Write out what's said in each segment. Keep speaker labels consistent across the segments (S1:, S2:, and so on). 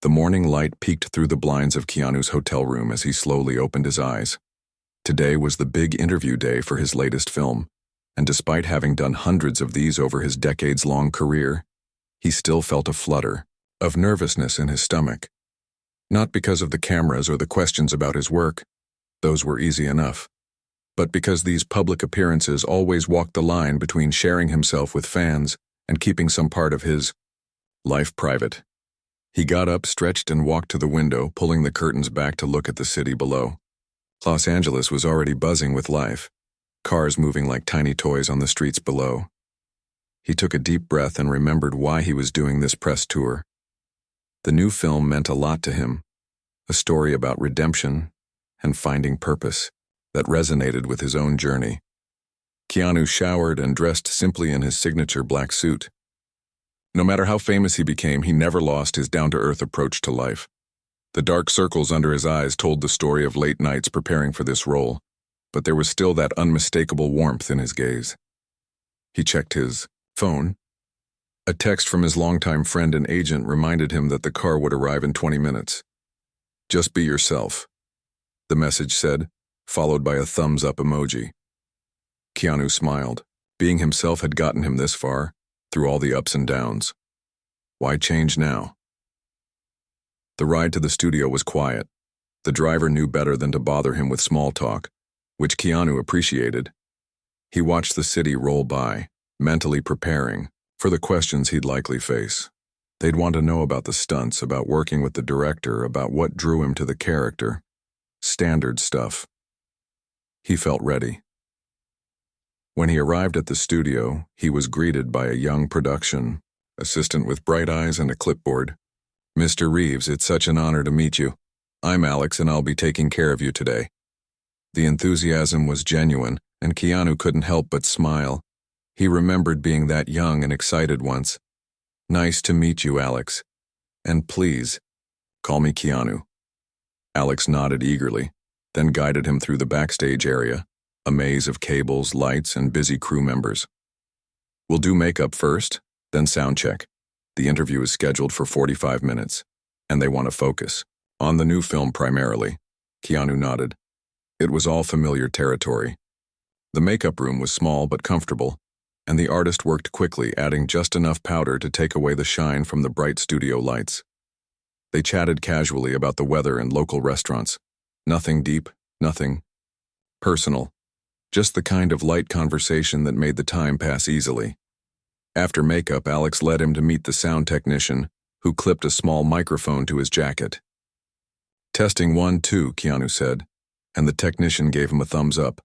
S1: The morning light peeked through the blinds of Keanu's hotel room as he slowly opened his eyes. Today was the big interview day for his latest film, and despite having done hundreds of these over his decades-long career, he still felt a flutter of nervousness in his stomach. Not because of the cameras or the questions about his work, those were easy enough, but because these public appearances always walked the line between sharing himself with fans and keeping some part of his life private. He got up, stretched, and walked to the window, pulling the curtains back to look at the city below. Los Angeles was already buzzing with life, cars moving like tiny toys on the streets below. He took a deep breath and remembered why he was doing this press tour. The new film meant a lot to him, a story about redemption and finding purpose that resonated with his own journey. Keanu showered and dressed simply in his signature black suit. No matter how famous he became, he never lost his down-to-earth approach to life. The dark circles under his eyes told the story of late nights preparing for this role, but there was still that unmistakable warmth in his gaze. He checked his phone. A text from his longtime friend and agent reminded him that the car would arrive in 20 minutes. "Just be yourself," the message said, followed by a thumbs-up emoji. Keanu smiled. Being himself had gotten him this far, through all the ups and downs. Why change now? The ride to the studio was quiet. The driver knew better than to bother him with small talk, which Keanu appreciated. He watched the city roll by, mentally preparing for the questions he'd likely face. They'd want to know about the stunts, about working with the director, about what drew him to the character. Standard stuff. He felt ready. When he arrived at the studio, he was greeted by a young production assistant with bright eyes and a clipboard. "Mr. Reeves, it's such an honor to meet you. I'm Alex, and I'll be taking care of you today." The enthusiasm was genuine, and Keanu couldn't help but smile. He remembered being that young and excited once. "Nice to meet you, Alex. And please, call me Keanu." Alex nodded eagerly, then guided him through the backstage area, a maze of cables, lights, and busy crew members. "We'll do makeup first, then sound check. The interview is scheduled for 45 minutes, and they want to focus on the new film primarily." Keanu nodded. It was all familiar territory. The makeup room was small but comfortable, and the artist worked quickly, adding just enough powder to take away the shine from the bright studio lights. They chatted casually about the weather and local restaurants. Nothing deep, nothing personal. Just the kind of light conversation that made the time pass easily. After makeup, Alex led him to meet the sound technician, who clipped a small microphone to his jacket. "Testing 1, 2, Keanu said, and the technician gave him a thumbs up.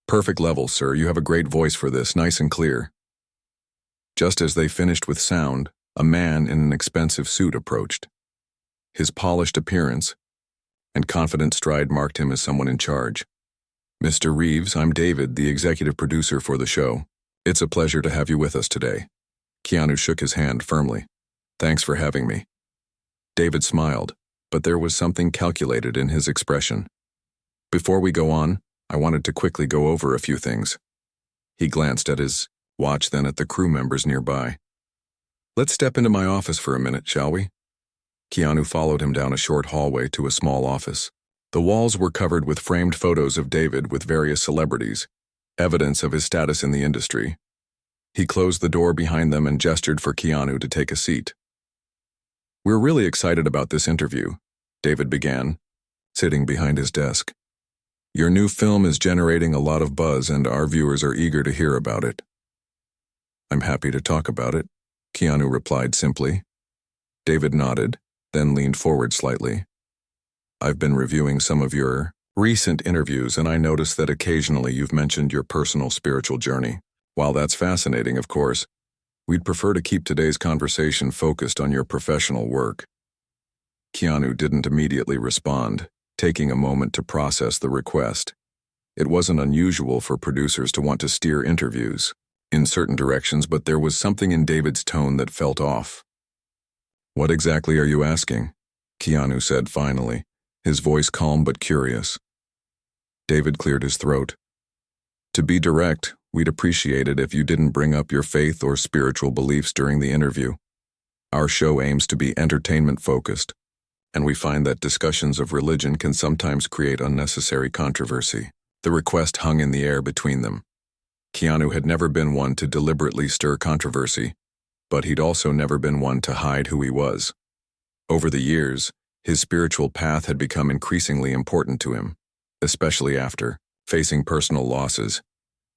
S1: "Perfect level, sir. You have a great voice for this, nice and clear." Just as they finished with sound, a man in an expensive suit approached. His polished appearance and confident stride marked him as someone in charge. "Mr. Reeves, I'm David, the executive producer for the show. It's a pleasure to have you with us today." Keanu shook his hand firmly. "Thanks for having me." David smiled, but there was something calculated in his expression. "Before we go on, I wanted to quickly go over a few things." He glanced at his watch, then at the crew members nearby. "Let's step into my office for a minute, shall we?" Keanu followed him down a short hallway to a small office. The walls were covered with framed photos of David with various celebrities, evidence of his status in the industry. He closed the door behind them and gestured for Keanu to take a seat. "We're really excited about this interview," David began, sitting behind his desk. "Your new film is generating a lot of buzz, and our viewers are eager to hear about it." "I'm happy to talk about it," Keanu replied simply. David nodded, then leaned forward slightly. "I've been reviewing some of your recent interviews, and I noticed that occasionally you've mentioned your personal spiritual journey. While that's fascinating, of course, we'd prefer to keep today's conversation focused on your professional work." Keanu didn't immediately respond, taking a moment to process the request. It wasn't unusual for producers to want to steer interviews in certain directions, but there was something in David's tone that felt off. "What exactly are you asking?" Keanu said finally, his voice calm but curious. David cleared his throat. "To be direct, we'd appreciate it if you didn't bring up your faith or spiritual beliefs during the interview. Our show aims to be entertainment-focused, and we find that discussions of religion can sometimes create unnecessary controversy. The request hung in the air between them. Keanu had never been one to deliberately stir controversy, but he'd also never been one to hide who he was. Over the years, his spiritual path had become increasingly important to him, especially after facing personal losses.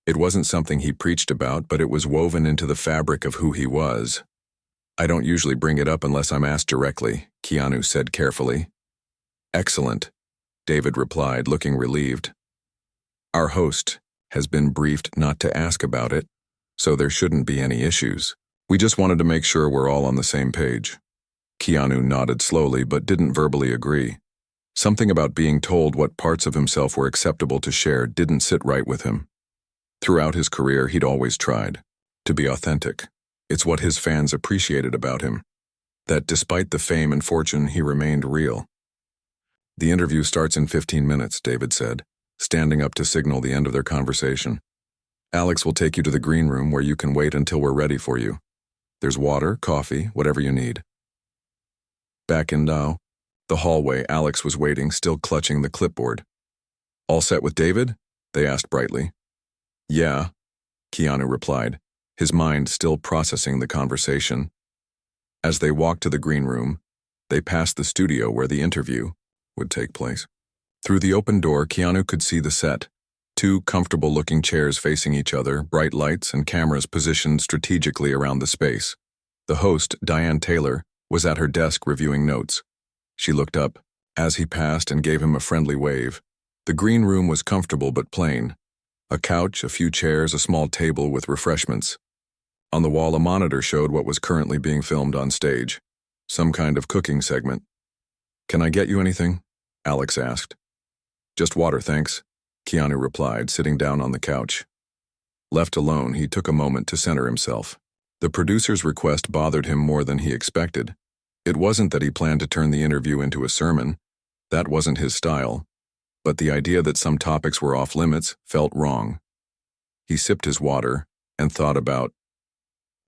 S1: It wasn't something he preached about, but it was woven into the fabric of who he was. "I don't usually bring it up unless I'm asked directly," Keanu said carefully. "Excellent," David replied, looking relieved. "Our host has been briefed not to ask about it, so there shouldn't be any issues. We just wanted to make sure we're all on the same page." Keanu nodded slowly but didn't verbally agree. Something about being told what parts of himself were acceptable to share didn't sit right with him. Throughout his career, he'd always tried to be authentic. It's what his fans appreciated about him, that despite the fame and fortune, he remained real. "The interview starts in 15 minutes, David said, standing up to signal the end of their conversation. "Alex will take you to the green room where you can wait until we're ready for you. There's water, coffee, whatever you need." Back in the hallway, Alex was waiting, still clutching the clipboard. "All set with David?" they asked brightly. "Yeah," Keanu replied, his mind still processing the conversation. As they walked to the green room, they passed the studio where the interview would take place. Through the open door, Keanu could see the set. 2 comfortable-looking chairs facing each other, bright lights and cameras positioned strategically around the space. The host, Diane Taylor, was at her desk reviewing notes. She looked up as he passed and gave him a friendly wave. The green room was comfortable but plain. A couch, a few chairs, a small table with refreshments. On the wall, a monitor showed what was currently being filmed on stage. Some kind of cooking segment. "Can I get you anything?" Alex asked. "Just water, thanks," Keanu replied, sitting down on the couch. Left alone, he took a moment to center himself. The producer's request bothered him more than he expected. It wasn't that he planned to turn the interview into a sermon. That wasn't his style. But the idea that some topics were off limits felt wrong. He sipped his water and thought about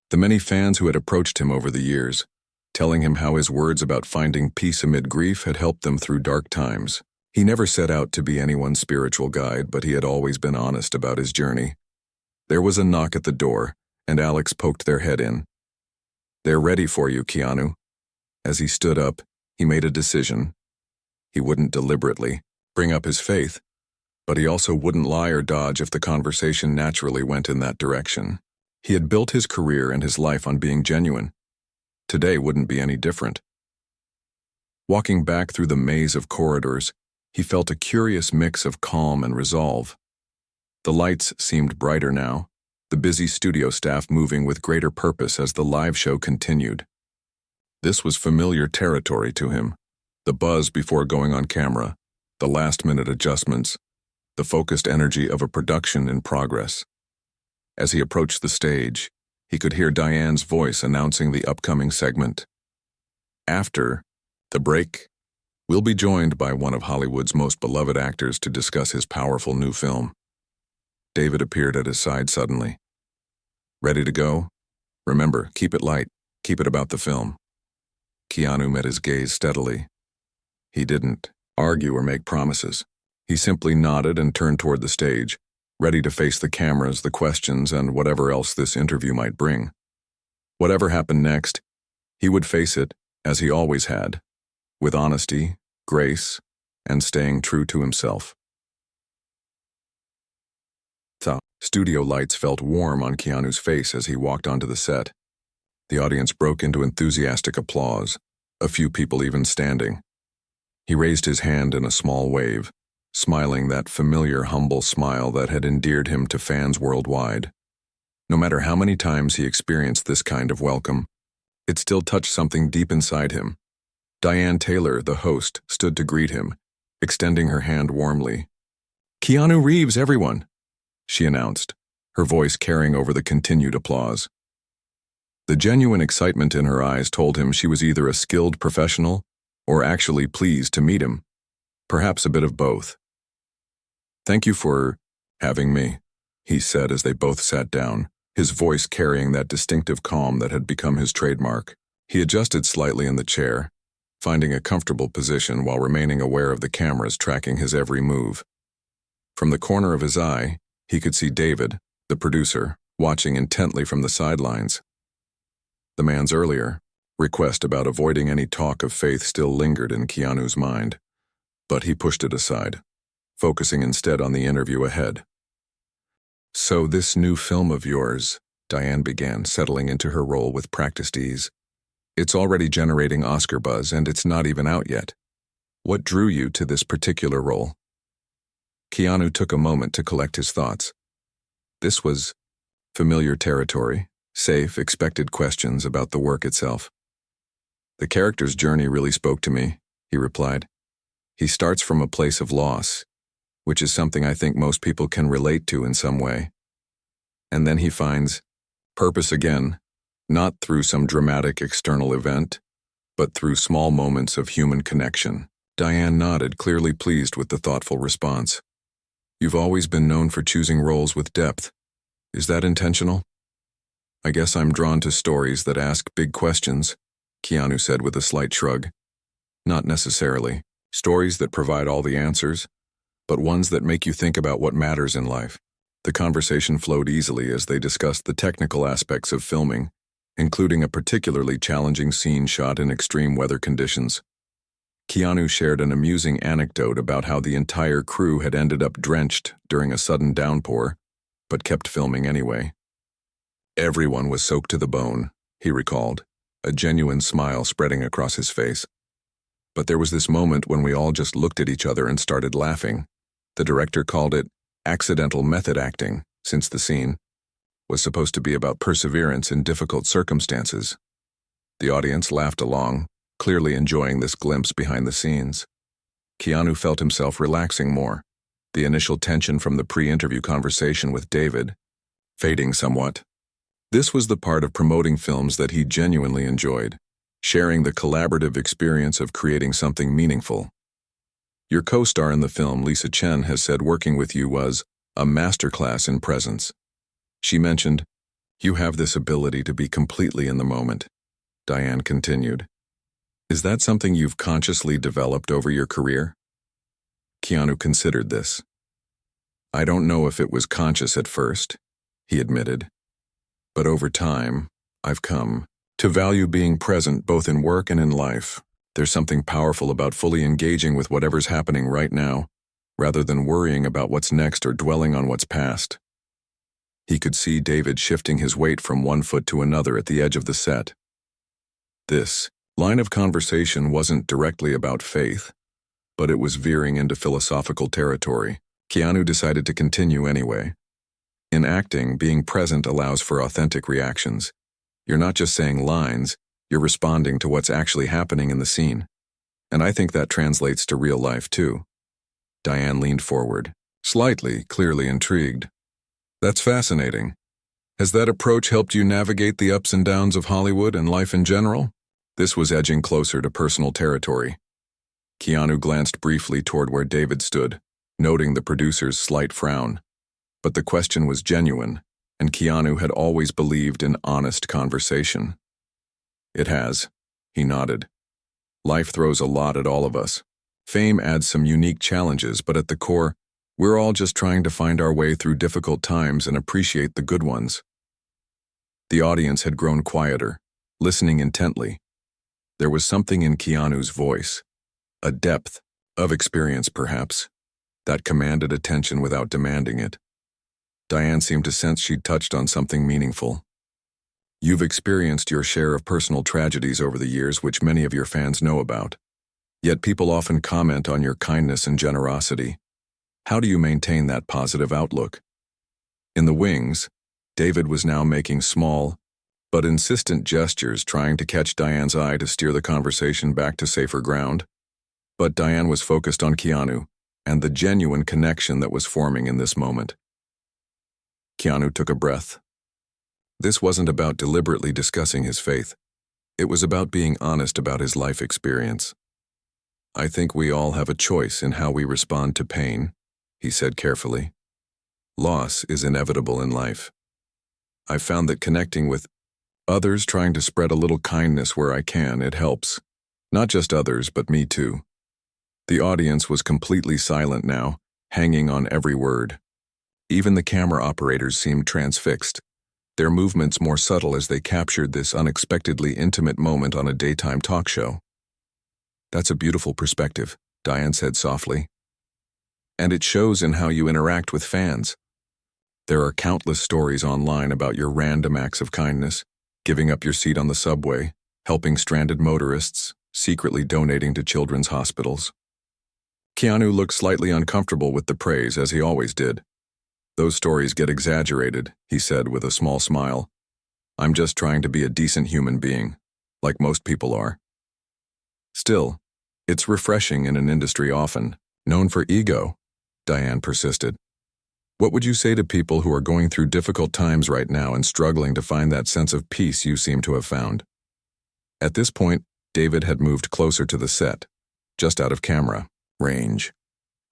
S1: the many fans who had approached him over the years, telling him how his words about finding peace amid grief had helped them through dark times. He never set out to be anyone's spiritual guide, but he had always been honest about his journey. There was a knock at the door, and Alex poked their head in. "They're ready for you, Keanu." As he stood up, he made a decision. He wouldn't deliberately bring up his faith, but he also wouldn't lie or dodge if the conversation naturally went in that direction. He had built his career and his life on being genuine. Today wouldn't be any different. Walking back through the maze of corridors, he felt a curious mix of calm and resolve. The lights seemed brighter now, the busy studio staff moving with greater purpose as the live show continued. This was familiar territory to him. The buzz before going on camera, the last-minute adjustments, the focused energy of a production in progress. As he approached the stage, he could hear Diane's voice announcing the upcoming segment. After the break, we'll be joined by one of Hollywood's most beloved actors to discuss his powerful new film. David appeared at his side suddenly. "Ready to go? Remember, keep it light, keep it about the film." Keanu met his gaze steadily. He didn't argue or make promises. He simply nodded and turned toward the stage, ready to face the cameras, the questions, and whatever else this interview might bring. Whatever happened next, he would face it, as he always had, with honesty, grace, and staying true to himself. The studio lights felt warm on Keanu's face as he walked onto the set. The audience broke into enthusiastic applause, a few people even standing. He raised his hand in a small wave, smiling that familiar, humble smile that had endeared him to fans worldwide. No matter how many times he experienced this kind of welcome, it still touched something deep inside him. Diane Taylor, the host, stood to greet him, extending her hand warmly. "Keanu Reeves, everyone," she announced, her voice carrying over the continued applause. The genuine excitement in her eyes told him she was either a skilled professional or actually pleased to meet him, perhaps a bit of both. "Thank you for having me," he said as they both sat down, his voice carrying that distinctive calm that had become his trademark. He adjusted slightly in the chair, finding a comfortable position while remaining aware of the cameras tracking his every move. From the corner of his eye, he could see David, the producer, watching intently from the sidelines. The man's earlier request about avoiding any talk of faith still lingered in Keanu's mind, but he pushed it aside, focusing instead on the interview ahead. "So this new film of yours," Diane began, settling into her role with practiced ease. "It's already generating Oscar buzz, and it's not even out yet. What drew you to this particular role?" Keanu took a moment to collect his thoughts. This was familiar territory, safe, expected questions about the work itself. "The character's journey really spoke to me," he replied. "He starts from a place of loss, which is something I think most people can relate to in some way. And then he finds purpose again, not through some dramatic external event, but through small moments of human connection." Diane nodded, clearly pleased with the thoughtful response. "You've always been known for choosing roles with depth. Is that intentional?" "I guess I'm drawn to stories that ask big questions," Keanu said with a slight shrug. "Not necessarily stories that provide all the answers, but ones that make you think about what matters in life." The conversation flowed easily as they discussed the technical aspects of filming, including a particularly challenging scene shot in extreme weather conditions. Keanu shared an amusing anecdote about how the entire crew had ended up drenched during a sudden downpour, but kept filming anyway. "Everyone was soaked to the bone," he recalled, a genuine smile spreading across his face. "But there was this moment when we all just looked at each other and started laughing." The director called it accidental method acting, since the scene was supposed to be about perseverance in difficult circumstances. The audience laughed along, clearly enjoying this glimpse behind the scenes. Keanu felt himself relaxing more, the initial tension from the pre-interview conversation with David fading somewhat. This was the part of promoting films that he genuinely enjoyed, sharing the collaborative experience of creating something meaningful. "Your co-star in the film, Lisa Chen, has said working with you was a masterclass in presence. She mentioned, you have this ability to be completely in the moment," Diane continued. "Is that something you've consciously developed over your career?" Keanu considered this. "I don't know if it was conscious at first," he admitted. "But over time, I've come to value being present both in work and in life. There's something powerful about fully engaging with whatever's happening right now, rather than worrying about what's next or dwelling on what's past." He could see David shifting his weight from one foot to another at the edge of the set. This line of conversation wasn't directly about faith, but it was veering into philosophical territory. Keanu decided to continue anyway. "In acting, being present allows for authentic reactions. You're not just saying lines, you're responding to what's actually happening in the scene. And I think that translates to real life too." Diane leaned forward, slightly, clearly intrigued. "That's fascinating. Has that approach helped you navigate the ups and downs of Hollywood and life in general?" This was edging closer to personal territory. Keanu glanced briefly toward where David stood, noting the producer's slight frown. But the question was genuine, and Keanu had always believed in honest conversation. "It has," he nodded. "Life throws a lot at all of us. Fame adds some unique challenges, but at the core, we're all just trying to find our way through difficult times and appreciate the good ones." The audience had grown quieter, listening intently. There was something in Keanu's voice, a depth of experience perhaps, that commanded attention without demanding it. Diane seemed to sense she'd touched on something meaningful. "You've experienced your share of personal tragedies over the years, which many of your fans know about. Yet people often comment on your kindness and generosity. How do you maintain that positive outlook?" In the wings, David was now making small, but insistent gestures, trying to catch Diane's eye to steer the conversation back to safer ground. But Diane was focused on Keanu and the genuine connection that was forming in this moment. Keanu took a breath. This wasn't about deliberately discussing his faith. It was about being honest about his life experience. "I think we all have a choice in how we respond to pain," he said carefully. "Loss is inevitable in life. I've found that connecting with Others trying to spread a little kindness where I can, it helps. Not just others, but me too. The audience was completely silent now, hanging on every word. Even the camera operators seemed transfixed, their movements more subtle as they captured this unexpectedly intimate moment on a daytime talk show. "That's a beautiful perspective," Diane said softly. "And it shows in how you interact with fans. There are countless stories online about your random acts of kindness, giving up your seat on the subway, helping stranded motorists, secretly donating to children's hospitals." Keanu looked slightly uncomfortable with the praise, as he always did. "Those stories get exaggerated," he said with a small smile. "I'm just trying to be a decent human being, like most people are." "Still, it's refreshing in an industry often known for ego," Diane persisted. "What would you say to people who are going through difficult times right now and struggling to find that sense of peace you seem to have found?" At this point, David had moved closer to the set, just out of camera range.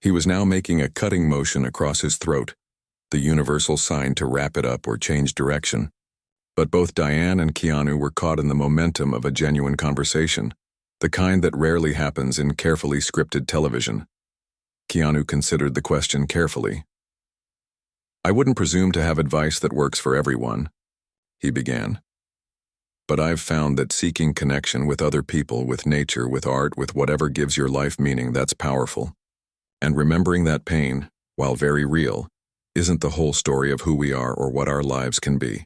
S1: He was now making a cutting motion across his throat, the universal sign to wrap it up or change direction. But both Diane and Keanu were caught in the momentum of a genuine conversation, the kind that rarely happens in carefully scripted television. Keanu considered the question carefully. "I wouldn't presume to have advice that works for everyone," he began. "But I've found that seeking connection with other people, with nature, with art, with whatever gives your life meaning, that's powerful. And remembering that pain, while very real, isn't the whole story of who we are or what our lives can be."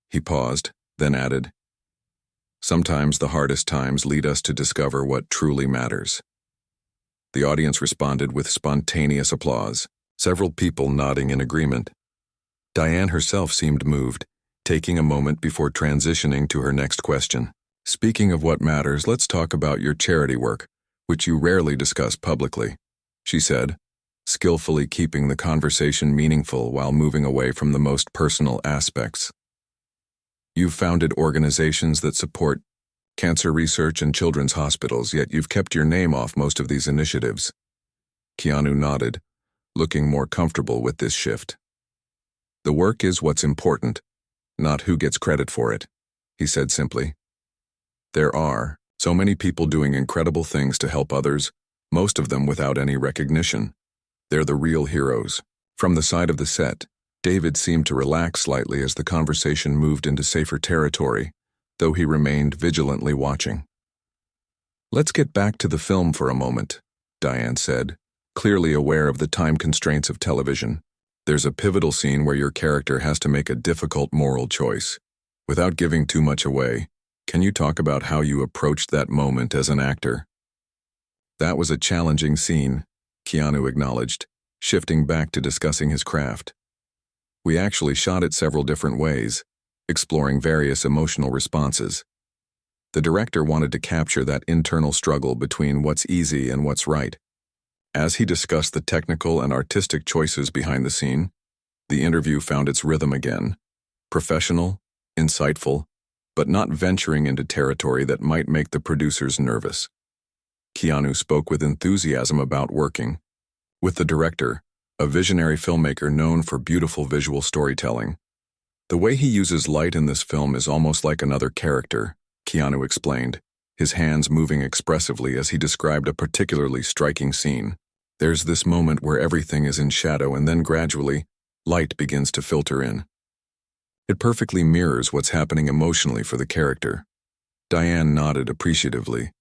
S1: He paused, then added, "Sometimes the hardest times lead us to discover what truly matters." The audience responded with spontaneous applause, several people nodding in agreement. Diane herself seemed moved, taking a moment before transitioning to her next question. "Speaking of what matters, let's talk about your charity work, which you rarely discuss publicly," she said, skillfully keeping the conversation meaningful while moving away from the most personal aspects. "You've founded organizations that support cancer research and children's hospitals, yet you've kept your name off most of these initiatives." Keanu nodded, looking more comfortable with this shift. "The work is what's important, not who gets credit for it," he said simply. "There are so many people doing incredible things to help others, most of them without any recognition. They're the real heroes." From the side of the set, David seemed to relax slightly as the conversation moved into safer territory, though he remained vigilantly watching. "Let's get back to the film for a moment," Diane said, clearly aware of the time constraints of television. "There's a pivotal scene where your character has to make a difficult moral choice. Without giving too much away, can you talk about how you approached that moment as an actor?" "That was a challenging scene," Keanu acknowledged, shifting back to discussing his craft. "We actually shot it several different ways, exploring various emotional responses. The director wanted to capture that internal struggle between what's easy and what's right." As he discussed the technical and artistic choices behind the scene, the interview found its rhythm again. Professional, insightful, but not venturing into territory that might make the producers nervous. Keanu spoke with enthusiasm about working with the director, a visionary filmmaker known for beautiful visual storytelling. "The way he uses light in this film is almost like another character," Keanu explained, his hands moving expressively as he described a particularly striking scene. "There's this moment where everything is in shadow and then gradually, light begins to filter in. It perfectly mirrors what's happening emotionally for the character." Diane nodded appreciatively.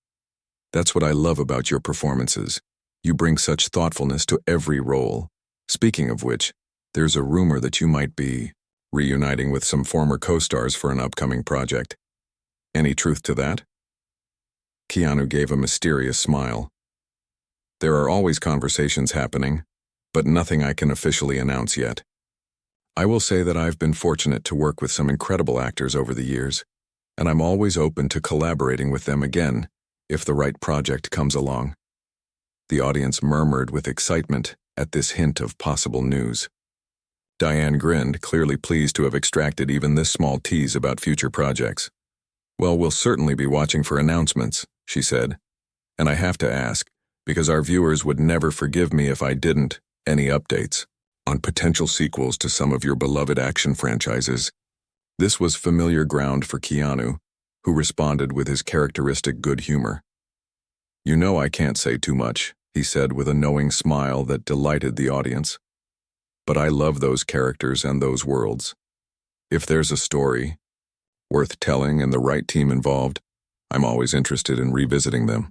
S1: "That's what I love about your performances. You bring such thoughtfulness to every role. Speaking of which, there's a rumor that you might be reuniting with some former co-stars for an upcoming project. Any truth to that?" Keanu gave a mysterious smile. "There are always conversations happening, but nothing I can officially announce yet. I will say that I've been fortunate to work with some incredible actors over the years, and I'm always open to collaborating with them again if the right project comes along." The audience murmured with excitement at this hint of possible news. Diane grinned, clearly pleased to have extracted even this small tease about future projects. "Well, we'll certainly be watching for announcements," she said. "And I have to ask, because our viewers would never forgive me if I didn't, any updates on potential sequels to some of your beloved action franchises?" This was familiar ground for Keanu, who responded with his characteristic good humor. "You know I can't say too much," he said with a knowing smile that delighted the audience. "But I love those characters and those worlds. If there's a story worth telling and the right team involved, I'm always interested in revisiting them."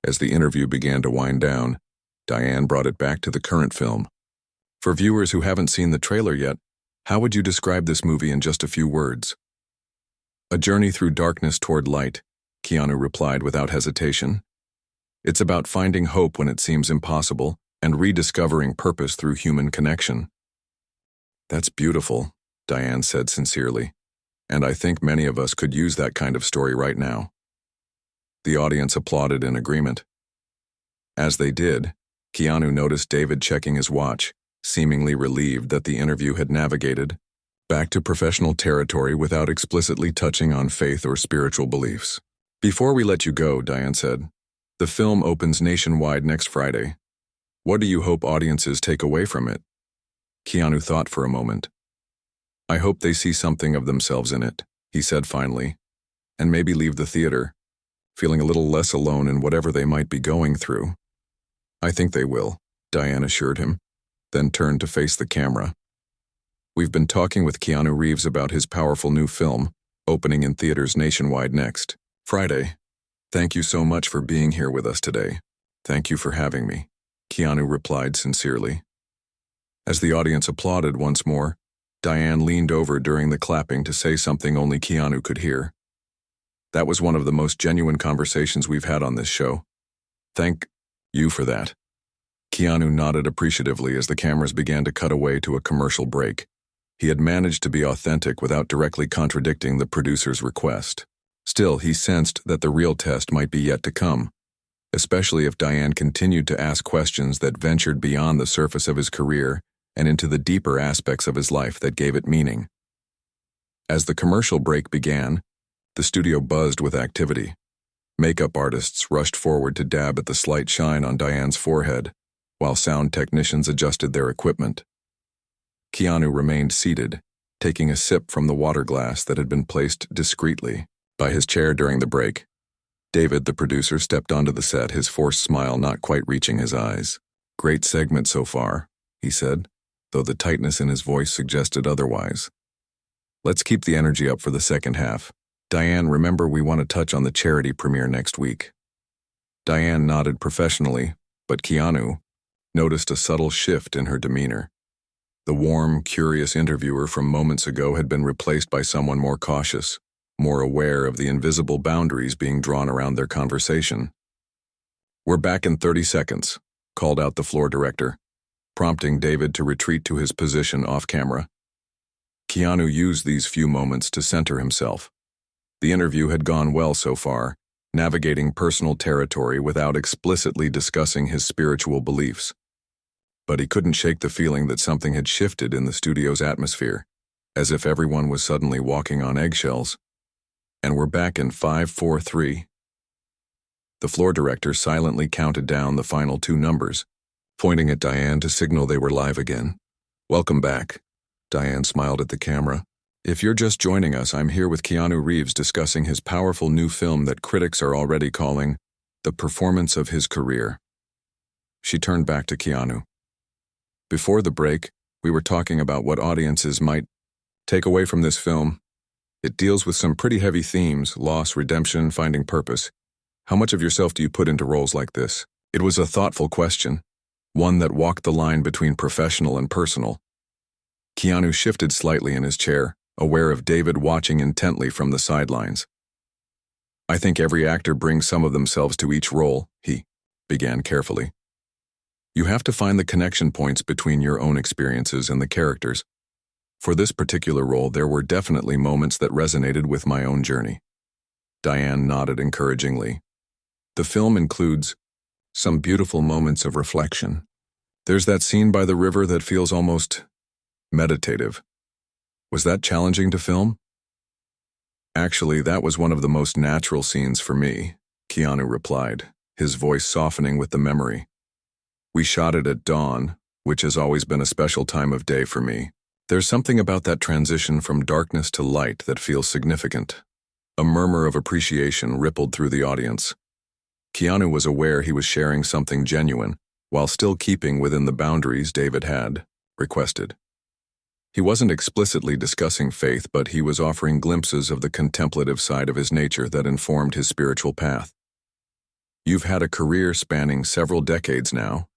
S1: As the interview began to wind down, Diane brought it back to the current film. "For viewers who haven't seen the trailer yet, how would you describe this movie in just a few words?" "A journey through darkness toward light," Keanu replied without hesitation. "It's about finding hope when it seems impossible and rediscovering purpose through human connection." "That's beautiful," Diane said sincerely, "and I think many of us could use that kind of story right now." The audience applauded in agreement. As they did, Keanu noticed David checking his watch, seemingly relieved that the interview had navigated back to professional territory without explicitly touching on faith or spiritual beliefs. "Before we let you go," Diane said, "the film opens nationwide next Friday. What do you hope audiences take away from it?" Keanu thought for a moment. "I hope they see something of themselves in it," he said finally, "and maybe leave the theater feeling a little less alone in whatever they might be going through." "I think they will," Diane assured him, then turned to face the camera. "We've been talking with Keanu Reeves about his powerful new film, opening in theaters nationwide next Friday. Thank you so much for being here with us today." "Thank you for having me," Keanu replied sincerely. As the audience applauded once more, Diane leaned over during the clapping to say something only Keanu could hear. "That was one of the most genuine conversations we've had on this show. Thank you for that." Keanu nodded appreciatively as the cameras began to cut away to a commercial break. He had managed to be authentic without directly contradicting the producer's request. Still, he sensed that the real test might be yet to come, especially if Diane continued to ask questions that ventured beyond the surface of his career and into the deeper aspects of his life that gave it meaning. As the commercial break began, the studio buzzed with activity. Makeup artists rushed forward to dab at the slight shine on Diane's forehead, while sound technicians adjusted their equipment. Keanu remained seated, taking a sip from the water glass that had been placed discreetly by his chair during the break. David, the producer, stepped onto the set, his forced smile not quite reaching his eyes. "Great segment so far," he said, though the tightness in his voice suggested otherwise. "Let's keep the energy up for the second half. Diane, remember we want to touch on the charity premiere next week." Diane nodded professionally, but Keanu noticed a subtle shift in her demeanor. The warm, curious interviewer from moments ago had been replaced by someone more cautious, more aware of the invisible boundaries being drawn around their conversation. "We're back in 30 seconds, called out the floor director, prompting David to retreat to his position off camera. Keanu used these few moments to center himself. The interview had gone well so far, navigating personal territory without explicitly discussing his spiritual beliefs. But he couldn't shake the feeling that something had shifted in the studio's atmosphere, as if everyone was suddenly walking on eggshells. "And we're back in 5, 4, 3. The floor director silently counted down the final two numbers, pointing at Diane to signal they were live again. "Welcome back." Diane smiled at the camera. "If you're just joining us, I'm here with Keanu Reeves discussing his powerful new film that critics are already calling the performance of his career." She turned back to Keanu. "Before the break, we were talking about what audiences might take away from this film. It deals with some pretty heavy themes: loss, redemption, finding purpose. How much of yourself do you put into roles like this?" It was a thoughtful question, one that walked the line between professional and personal. Keanu shifted slightly in his chair, aware of David watching intently from the sidelines. "I think every actor brings some of themselves to each role," he began carefully. "You have to find the connection points between your own experiences and the characters. For this particular role, there were definitely moments that resonated with my own journey." Diane nodded encouragingly. "The film includes some beautiful moments of reflection. There's that scene by the river that feels almost meditative. Was that challenging to film?" "Actually, that was one of the most natural scenes for me," Keanu replied, his voice softening with the memory. "We shot it at dawn, which has always been a special time of day for me. There's something about that transition from darkness to light that feels significant. A murmur of appreciation rippled through the audience. Keanu was aware he was sharing something genuine, while still keeping within the boundaries David had requested. He wasn't explicitly discussing faith, but he was offering glimpses of the contemplative side of his nature that informed his spiritual path. "You've had a career spanning several decades now,"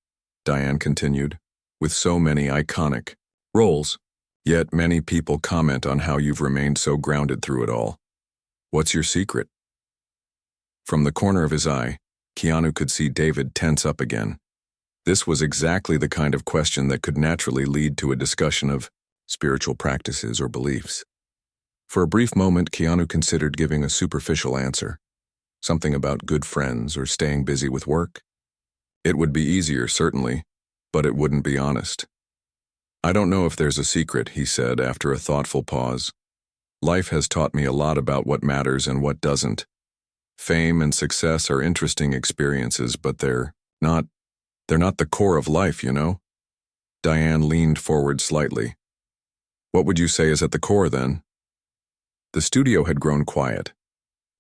S1: Diane continued, "with so many iconic roles. Yet many people comment on how you've remained so grounded through it all. What's your secret?" From the corner of his eye, Keanu could see David tense up again. This was exactly the kind of question that could naturally lead to a discussion of spiritual practices or beliefs. For a brief moment, Keanu considered giving a superficial answer, something about good friends or staying busy with work. It would be easier, certainly, but it wouldn't be honest. "I don't know if there's a secret," he said after a thoughtful pause. "Life has taught me a lot about what matters and what doesn't. Fame and success are interesting experiences, but they're not the core of life, you know?" Diane leaned forward slightly. "What would you say is at the core, then?" The studio had grown quiet.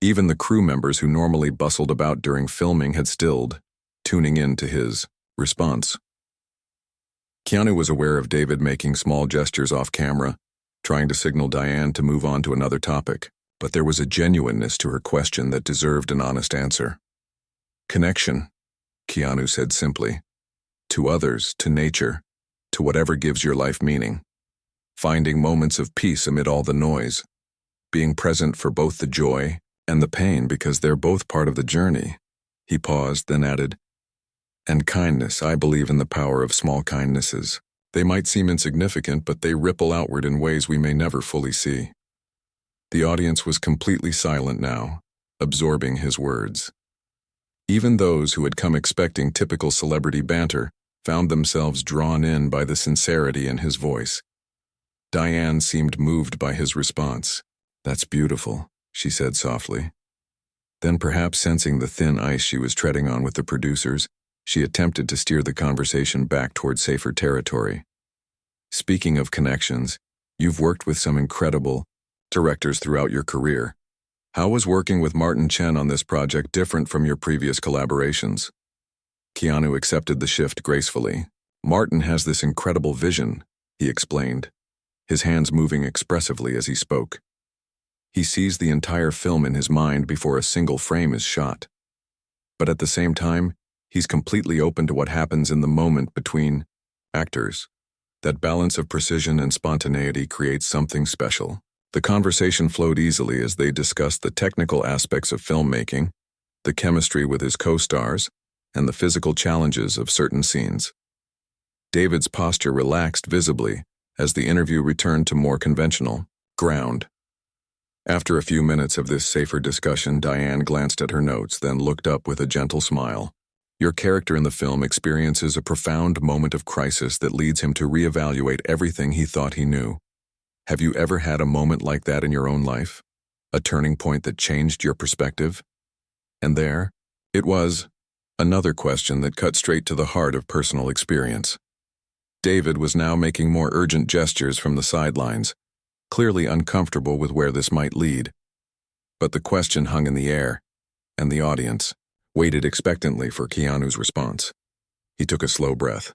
S1: Even the crew members who normally bustled about during filming had stilled, tuning in to his response. Keanu was aware of David making small gestures off camera, trying to signal Diane to move on to another topic, but there was a genuineness to her question that deserved an honest answer. "Connection," Keanu said simply. "To others, to nature, to whatever gives your life meaning. Finding moments of peace amid all the noise. Being present for both the joy and the pain because they're both part of the journey." He paused, then added, "And kindness. I believe in the power of small kindnesses. They might seem insignificant, but they ripple outward in ways we may never fully see." The audience was completely silent now, absorbing his words. Even those who had come expecting typical celebrity banter found themselves drawn in by the sincerity in his voice. Diane seemed moved by his response. "That's beautiful," she said softly. Then, perhaps sensing the thin ice she was treading on with the producers, she attempted to steer the conversation back toward safer territory. "Speaking of connections, you've worked with some incredible directors throughout your career. How was working with Martin Chen on this project different from your previous collaborations?" Keanu accepted the shift gracefully. "Martin has this incredible vision," he explained, his hands moving expressively as he spoke. "He sees the entire film in his mind before a single frame is shot. But at the same time, he's completely open to what happens in the moment between actors. That balance of precision and spontaneity creates something special." The conversation flowed easily as they discussed the technical aspects of filmmaking, the chemistry with his co-stars, and the physical challenges of certain scenes. David's posture relaxed visibly as the interview returned to more conventional ground. After a few minutes of this safer discussion, Diane glanced at her notes, then looked up with a gentle smile. "Your character in the film experiences a profound moment of crisis that leads him to reevaluate everything he thought he knew. Have you ever had a moment like that in your own life? A turning point that changed your perspective?" And there, it was, another question that cut straight to the heart of personal experience. David was now making more urgent gestures from the sidelines, clearly uncomfortable with where this might lead. But the question hung in the air, and the audience waited expectantly for Keanu's response. He took a slow breath.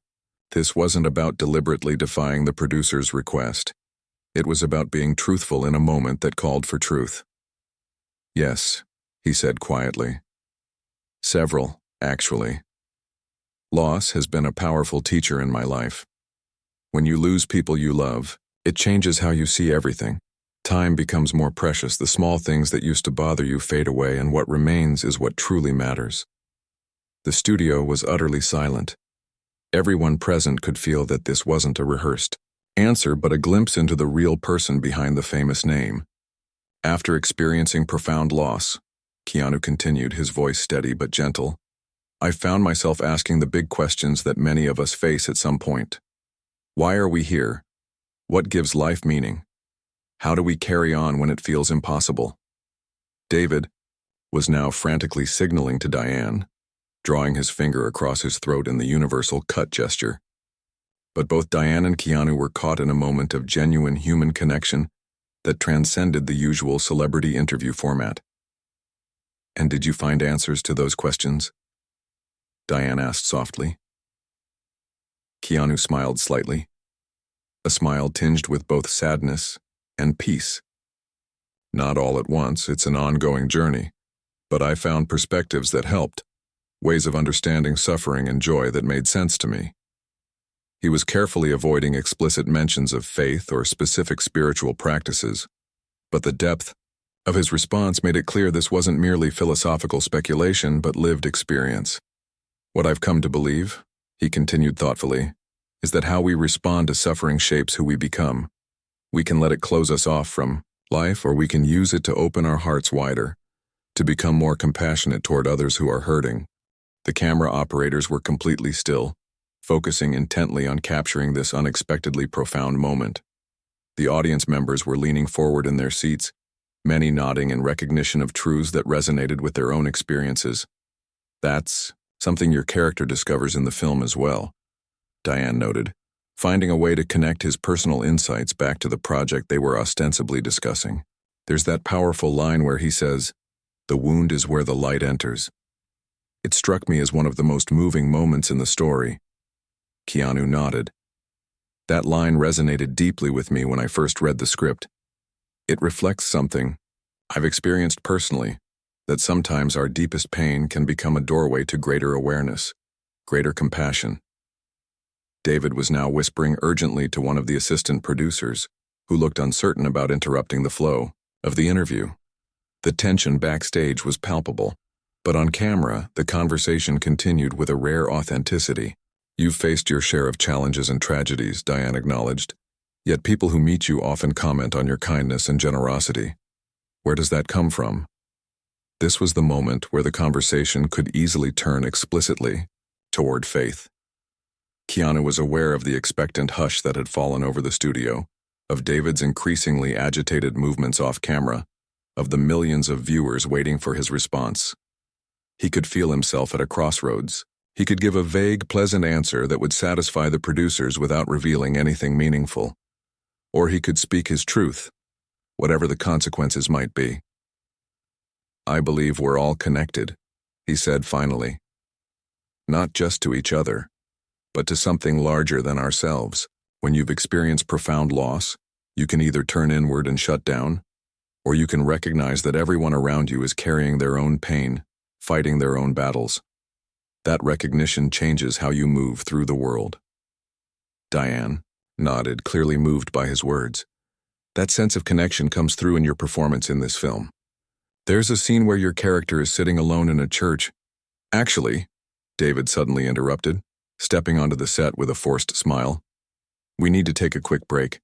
S1: This wasn't about deliberately defying the producer's request. It was about being truthful in a moment that called for truth. "Yes," he said quietly. "Several, actually. Loss has been a powerful teacher in my life. When you lose people you love, it changes how you see everything. Time becomes more precious, the small things that used to bother you fade away, and what remains is what truly matters." The studio was utterly silent. Everyone present could feel that this wasn't a rehearsed answer, but a glimpse into the real person behind the famous name. "After experiencing profound loss," Keanu continued, his voice steady but gentle, "I found myself asking the big questions that many of us face at some point. Why are we here? What gives life meaning? How do we carry on when it feels impossible?" David was now frantically signaling to Diane, drawing his finger across his throat in the universal cut gesture. But both Diane and Keanu were caught in a moment of genuine human connection that transcended the usual celebrity interview format. "And did you find answers to those questions?" Diane asked softly. Keanu smiled slightly, a smile tinged with both sadness and peace. "Not all at once, it's an ongoing journey, but I found perspectives that helped, ways of understanding suffering and joy that made sense to me." He was carefully avoiding explicit mentions of faith or specific spiritual practices, but the depth of his response made it clear this wasn't merely philosophical speculation but lived experience. "What I've come to believe," he continued thoughtfully, "is that how we respond to suffering shapes who we become. We can let it close us off from life, or we can use it to open our hearts wider, to become more compassionate toward others who are hurting." The camera operators were completely still, focusing intently on capturing this unexpectedly profound moment. The audience members were leaning forward in their seats, many nodding in recognition of truths that resonated with their own experiences. "That's something your character discovers in the film as well," Diane noted, finding a way to connect his personal insights back to the project they were ostensibly discussing. "There's that powerful line where he says, 'The wound is where the light enters.' It struck me as one of the most moving moments in the story." Keanu nodded. "That line resonated deeply with me when I first read the script. It reflects something I've experienced personally, that sometimes our deepest pain can become a doorway to greater awareness, greater compassion." David was now whispering urgently to one of the assistant producers, who looked uncertain about interrupting the flow of the interview. The tension backstage was palpable, but on camera, the conversation continued with a rare authenticity. "You've faced your share of challenges and tragedies," Diane acknowledged. "Yet people who meet you often comment on your kindness and generosity. Where does that come from?" This was the moment where the conversation could easily turn explicitly toward faith. Keanu was aware of the expectant hush that had fallen over the studio, of David's increasingly agitated movements off camera, of the millions of viewers waiting for his response. He could feel himself at a crossroads. He could give a vague, pleasant answer that would satisfy the producers without revealing anything meaningful. Or he could speak his truth, whatever the consequences might be. "I believe we're all connected," he said finally. "Not just to each other, but to something larger than ourselves. When you've experienced profound loss, you can either turn inward and shut down, or you can recognize that everyone around you is carrying their own pain, fighting their own battles. That recognition changes how you move through the world." Diane nodded, clearly moved by his words. "That sense of connection comes through in your performance in this film. There's a scene where your character is sitting alone in a church." "Actually," David suddenly interrupted, stepping onto the set with a forced smile, "we need to take a quick break.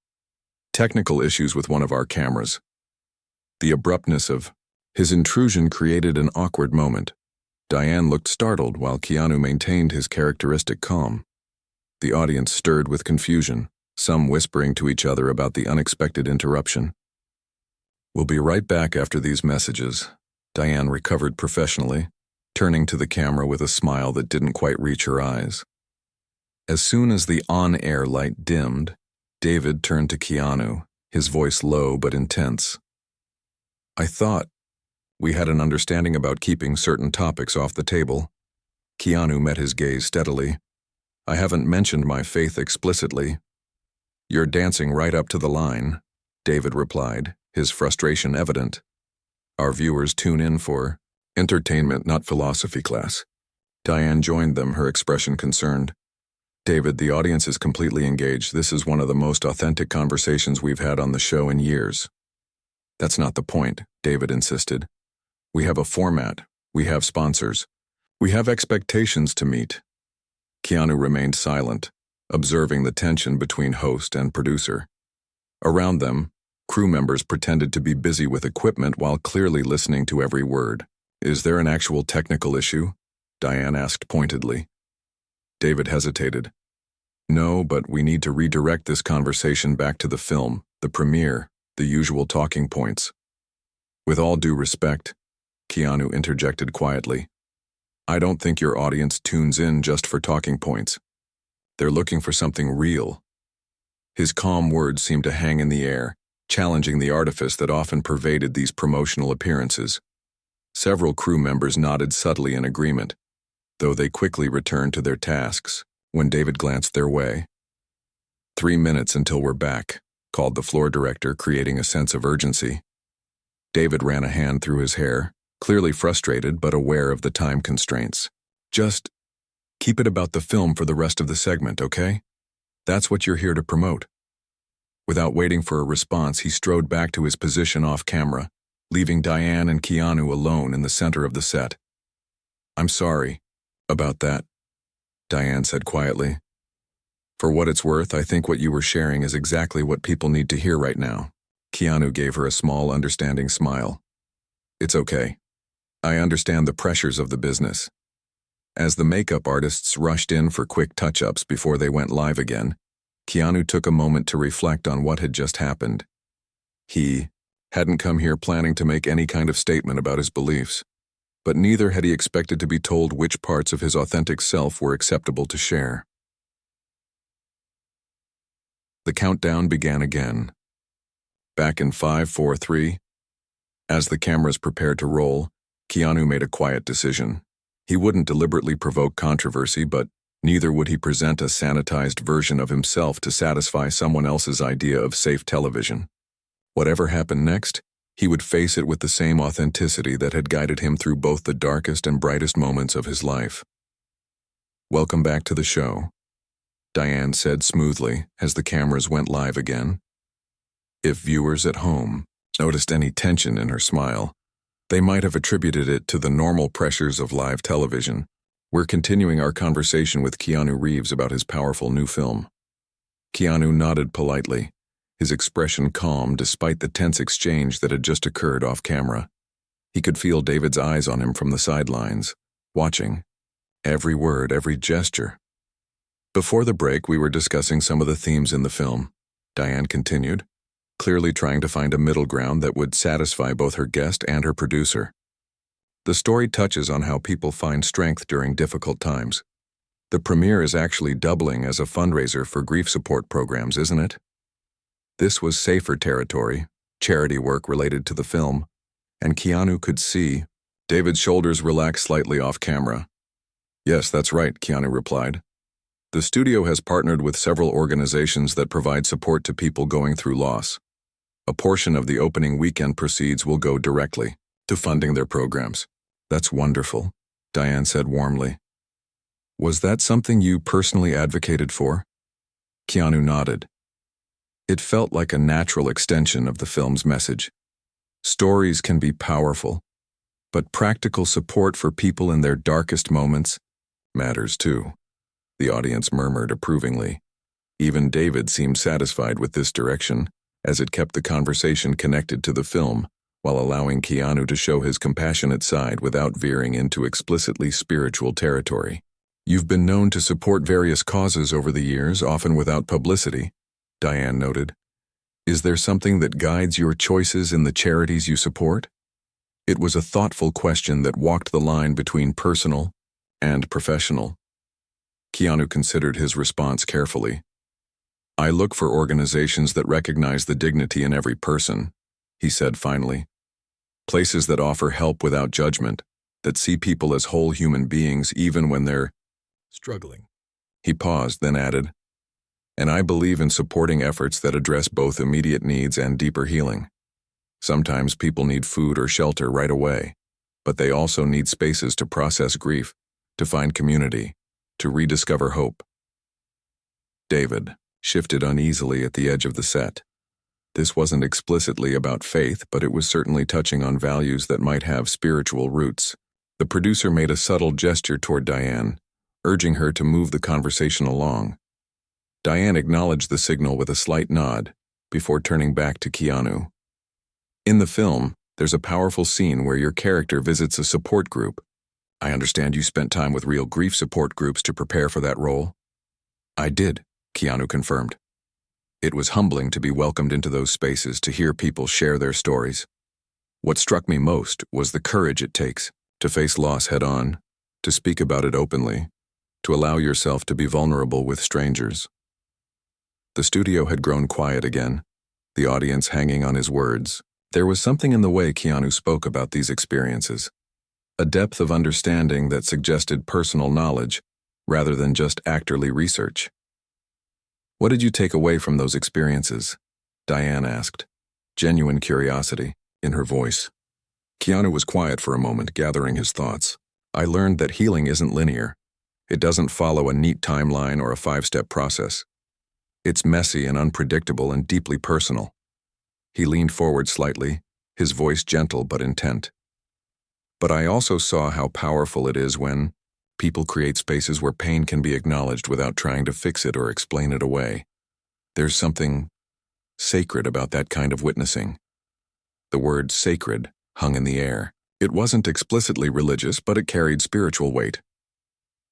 S1: Technical issues with one of our cameras." The abruptness of his intrusion created an awkward moment. Diane looked startled while Keanu maintained his characteristic calm. The audience stirred with confusion, some whispering to each other about the unexpected interruption. "We'll be right back after these messages," Diane recovered professionally, turning to the camera with a smile that didn't quite reach her eyes. As soon as the on-air light dimmed, David turned to Keanu, his voice low but intense. "I thought we had an understanding about keeping certain topics off the table." Keanu met his gaze steadily. "I haven't mentioned my faith explicitly." "You're dancing right up to the line," David replied, his frustration evident. "Our viewers tune in for entertainment, not philosophy class." Diane joined them, her expression concerned. "David, the audience is completely engaged. This is one of the most authentic conversations we've had on the show in years." "That's not the point," David insisted. "We have a format. We have sponsors. We have expectations to meet." Keanu remained silent, observing the tension between host and producer. Around them, crew members pretended to be busy with equipment while clearly listening to every word. "Is there an actual technical issue?" Diane asked pointedly. David hesitated. "No, but we need to redirect this conversation back to the film, the premiere, the usual talking points." "With all due respect," Keanu interjected quietly, "I don't think your audience tunes in just for talking points. They're looking for something real. His calm words seemed to hang in the air, challenging the artifice that often pervaded these promotional appearances. Several crew members nodded subtly in agreement, though they quickly returned to their tasks when David glanced their way. 3 minutes until we're back, called the floor director, creating a sense of urgency. David ran a hand through his hair, clearly frustrated but aware of the time constraints. Just keep it about the film for the rest of the segment, okay? That's what you're here to promote. Without waiting for a response, he strode back to his position off camera, leaving Diane and Keanu alone in the center of the set. "I'm sorry about that," Diane said quietly. "For what it's worth, I think what you were sharing is exactly what people need to hear right now." Keanu gave her a small, understanding smile. "It's okay. I understand the pressures of the business." As the makeup artists rushed in for quick touch-ups before they went live again, Keanu took a moment to reflect on what had just happened. He hadn't come here planning to make any kind of statement about his beliefs, but neither had he expected to be told which parts of his authentic self were acceptable to share. The countdown began again. Back in 5, 4, 3. As the cameras prepared to roll, Keanu made a quiet decision. He wouldn't deliberately provoke controversy, but neither would he present a sanitized version of himself to satisfy someone else's idea of safe television. Whatever happened next, he would face it with the same authenticity that had guided him through both the darkest and brightest moments of his life. "Welcome back to the show," Diane said smoothly as the cameras went live again. If viewers at home noticed any tension in her smile, they might have attributed it to the normal pressures of live television. We're continuing our conversation with Keanu Reeves about his powerful new film. Keanu nodded politely, his expression calm despite the tense exchange that had just occurred off camera. He could feel David's eyes on him from the sidelines, watching every word, every gesture. "Before the break, we were discussing some of the themes in the film," Diane continued, clearly trying to find a middle ground that would satisfy both her guest and her producer. "The story touches on how people find strength during difficult times. The premiere is actually doubling as a fundraiser for grief support programs, isn't it?" This was safer territory, charity work related to the film, and Keanu could see David's shoulders relax slightly off camera. "Yes, that's right," Keanu replied. "The studio has partnered with several organizations that provide support to people going through loss. A portion of the opening weekend proceeds will go directly to funding their programs." "That's wonderful," Diane said warmly. "Was that something you personally advocated for?" Keanu nodded. It felt like a natural extension of the film's message. Stories can be powerful, but practical support for people in their darkest moments matters too. The audience murmured approvingly. Even David seemed satisfied with this direction, as it kept the conversation connected to the film, while allowing Keanu to show his compassionate side without veering into explicitly spiritual territory. "You've been known to support various causes over the years, often without publicity," Diane noted. "Is there something that guides your choices in the charities you support?" It was a thoughtful question that walked the line between personal and professional. Keanu considered his response carefully. "I look for organizations that recognize the dignity in every person," he said finally. "Places that offer help without judgment, that see people as whole human beings even when they're struggling." He paused, then added, "And I believe in supporting efforts that address both immediate needs and deeper healing. Sometimes people need food or shelter right away, but they also need spaces to process grief, to find community, to rediscover hope." David shifted uneasily at the edge of the set. This wasn't explicitly about faith, but it was certainly touching on values that might have spiritual roots. The producer made a subtle gesture toward Diane, urging her to move the conversation along. Diane acknowledged the signal with a slight nod, before turning back to Keanu. "In the film, there's a powerful scene where your character visits a support group. I understand you spent time with real grief support groups to prepare for that role?" "I did," Keanu confirmed. "It was humbling to be welcomed into those spaces to hear people share their stories. What struck me most was the courage it takes to face loss head-on, to speak about it openly, to allow yourself to be vulnerable with strangers. The studio had grown quiet again, the audience hanging on his words. There was something in the way Keanu spoke about these experiences, a depth of understanding that suggested personal knowledge rather than just actorly research. "What did you take away from those experiences?" Diane asked, genuine curiosity in her voice. Keanu was quiet for a moment, gathering his thoughts. "I learned that healing isn't linear. It doesn't follow a neat timeline or a 5-step process. It's messy and unpredictable and deeply personal." He leaned forward slightly, his voice gentle but intent. "But I also saw how powerful it is when people create spaces where pain can be acknowledged without trying to fix it or explain it away. There's something sacred about that kind of witnessing." The word sacred hung in the air. It wasn't explicitly religious, but it carried spiritual weight.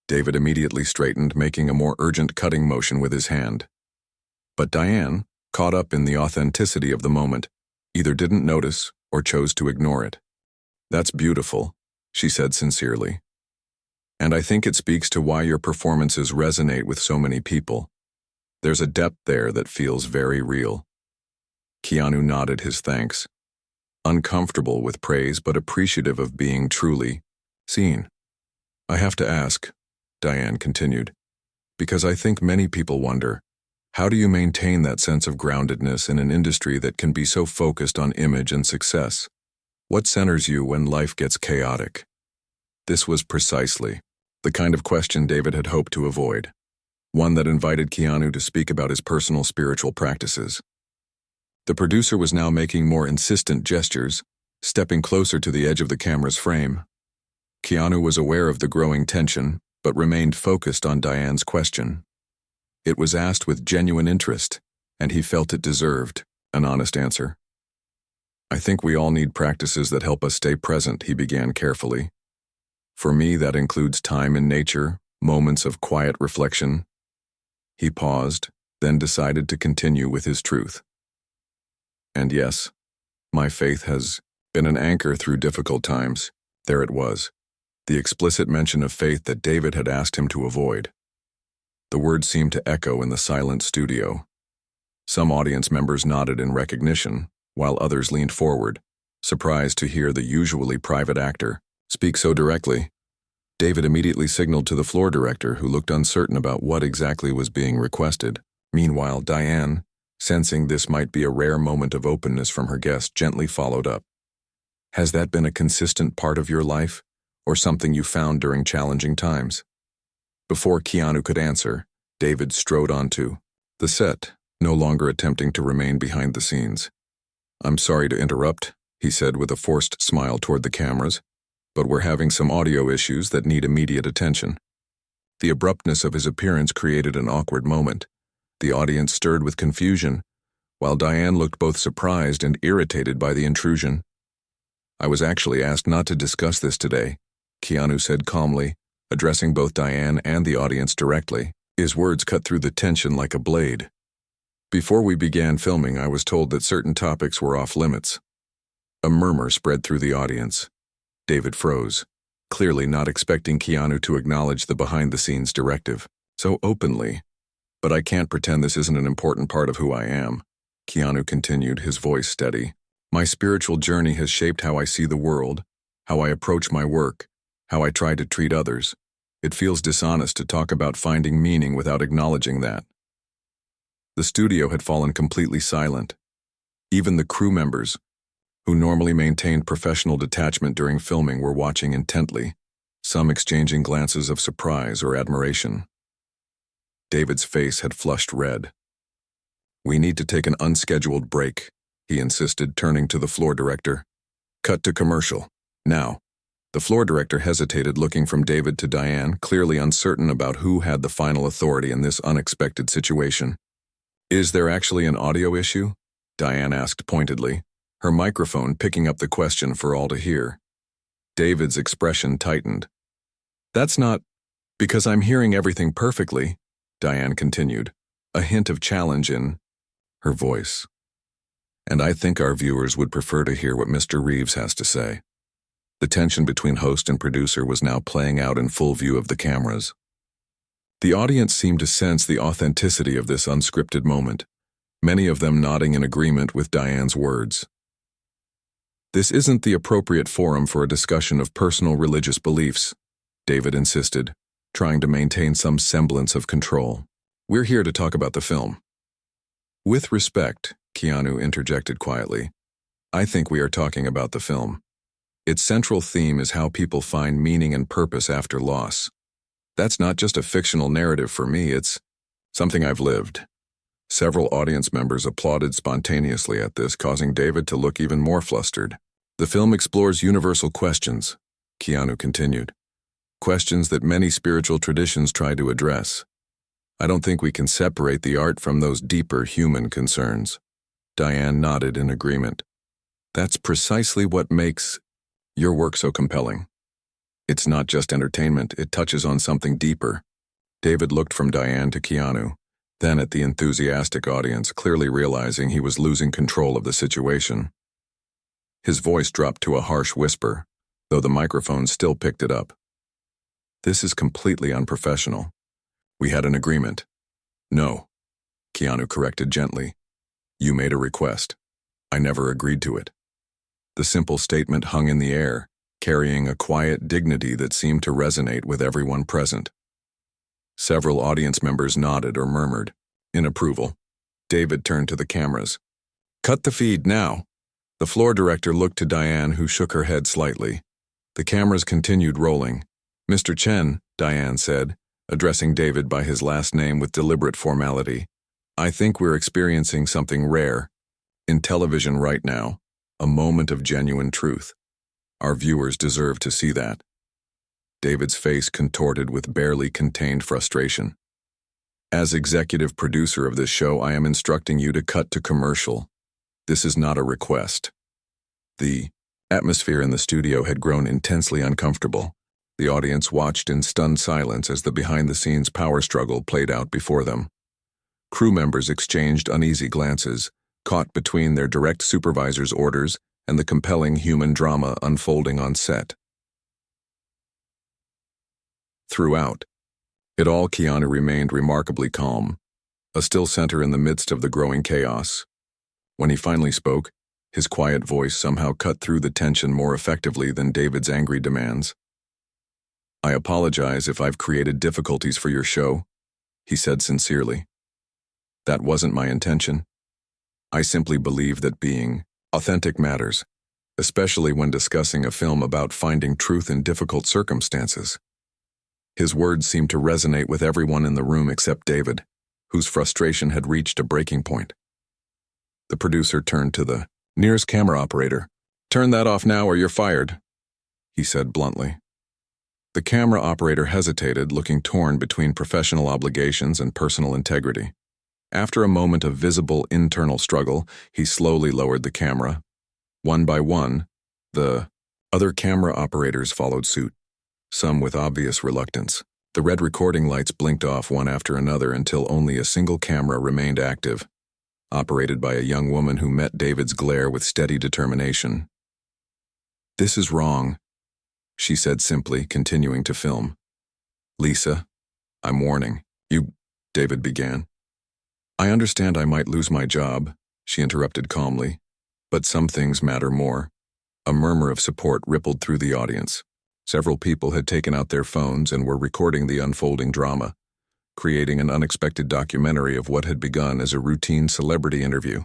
S1: David immediately straightened, making a more urgent cutting motion with his hand. But Diane, caught up in the authenticity of the moment, either didn't notice or chose to ignore it. "That's beautiful," she said sincerely. "And I think it speaks to why your performances resonate with so many people. There's a depth there that feels very real." Keanu nodded his thanks, uncomfortable with praise but appreciative of being truly seen. "I have to ask," Diane continued, "because I think many people wonder, how do you maintain that sense of groundedness in an industry that can be so focused on image and success? What centers you when life gets chaotic?" This was precisely the kind of question David had hoped to avoid, one that invited Keanu to speak about his personal spiritual practices. The producer was now making more insistent gestures, stepping closer to the edge of the camera's frame. Keanu was aware of the growing tension, but remained focused on Diane's question. It was asked with genuine interest, and he felt it deserved an honest answer. "I think we all need practices that help us stay present," he began carefully. "For me, that includes time in nature, moments of quiet reflection." He paused, then decided to continue with his truth. "And yes, my faith has been an anchor through difficult times." There it was, the explicit mention of faith that David had asked him to avoid. The words seemed to echo in the silent studio. Some audience members nodded in recognition, while others leaned forward, surprised to hear the usually private actor speak so directly. David immediately signaled to the floor director, who looked uncertain about what exactly was being requested. Meanwhile, Diane, sensing this might be a rare moment of openness from her guest, gently followed up. "Has that been a consistent part of your life, or something you found during challenging times?" Before Keanu could answer, David strode onto the set, no longer attempting to remain behind the scenes. "I'm sorry to interrupt," he said with a forced smile toward the cameras, "but we're having some audio issues that need immediate attention." The abruptness of his appearance created an awkward moment. The audience stirred with confusion, while Diane looked both surprised and irritated by the intrusion. "I was actually asked not to discuss this today," Keanu said calmly, addressing both Diane and the audience directly. His words cut through the tension like a blade. "Before we began filming, I was told that certain topics were off limits." A murmur spread through the audience. David froze, clearly not expecting Keanu to acknowledge the behind-the-scenes directive so openly. "But I can't pretend this isn't an important part of who I am," Keanu continued, his voice steady. "My spiritual journey has shaped how I see the world, how I approach my work, how I try to treat others. It feels dishonest to talk about finding meaning without acknowledging that." The studio had fallen completely silent. Even the crew members, who normally maintained professional detachment during filming, were watching intently, some exchanging glances of surprise or admiration. David's face had flushed red. "We need to take an unscheduled break," he insisted, turning to the floor director. "Cut to commercial. Now." The floor director hesitated, looking from David to Diane, clearly uncertain about who had the final authority in this unexpected situation. "Is there actually an audio issue?" Diane asked pointedly, her microphone picking up the question for all to hear. David's expression tightened. "That's not because I'm hearing everything perfectly," Diane continued, a hint of challenge in her voice. "And I think our viewers would prefer to hear what Mr. Reeves has to say." The tension between host and producer was now playing out in full view of the cameras. The audience seemed to sense the authenticity of this unscripted moment, many of them nodding in agreement with Diane's words. "This isn't the appropriate forum for a discussion of personal religious beliefs," David insisted, trying to maintain some semblance of control. "We're here to talk about the film." "With respect," Keanu interjected quietly, "I think we are talking about the film. Its central theme is how people find meaning and purpose after loss. That's not just a fictional narrative for me, it's something I've lived." Several audience members applauded spontaneously at this, causing David to look even more flustered. "The film explores universal questions," Keanu continued. "Questions that many spiritual traditions try to address. I don't think we can separate the art from those deeper human concerns." Diane nodded in agreement. "That's precisely what makes your work so compelling. It's not just entertainment, it touches on something deeper." David looked from Diane to Keanu, then at the enthusiastic audience, clearly realizing he was losing control of the situation. His voice dropped to a harsh whisper, though the microphone still picked it up. "This is completely unprofessional. We had an agreement." "No," Keanu corrected gently. "You made a request. I never agreed to it." The simple statement hung in the air, carrying a quiet dignity that seemed to resonate with everyone present. Several audience members nodded or murmured in approval. David turned to the cameras. "Cut the feed now." The floor director looked to Diane, who shook her head slightly. The cameras continued rolling. "Mr. Chen," Diane said, addressing David by his last name with deliberate formality, "I think we're experiencing something rare in television right now, a moment of genuine truth. Our viewers deserve to see that." David's face contorted with barely contained frustration. "As executive producer of this show, I am instructing you to cut to commercial. This is not a request." The atmosphere in the studio had grown intensely uncomfortable. The audience watched in stunned silence as the behind-the-scenes power struggle played out before them. Crew members exchanged uneasy glances, caught between their direct supervisor's orders and the compelling human drama unfolding on set. Throughout it all, Keanu remained remarkably calm, a still center in the midst of the growing chaos. When he finally spoke, his quiet voice somehow cut through the tension more effectively than David's angry demands. "I apologize if I've created difficulties for your show," he said sincerely. "That wasn't my intention. I simply believe that being authentic matters, especially when discussing a film about finding truth in difficult circumstances." His words seemed to resonate with everyone in the room except David, whose frustration had reached a breaking point. The producer turned to the nearest camera operator. "Turn that off now or you're fired," he said bluntly. The camera operator hesitated, looking torn between professional obligations and personal integrity. After a moment of visible internal struggle, he slowly lowered the camera. One by one, the other camera operators followed suit, some with obvious reluctance. The red recording lights blinked off one after another until only a single camera remained active, operated by a young woman who met David's glare with steady determination. "This is wrong," she said simply, continuing to film. "Lisa, I'm warning you," David began. "I understand I might lose my job," she interrupted calmly, "but some things matter more." A murmur of support rippled through the audience. Several people had taken out their phones and were recording the unfolding drama, creating an unexpected documentary of what had begun as a routine celebrity interview.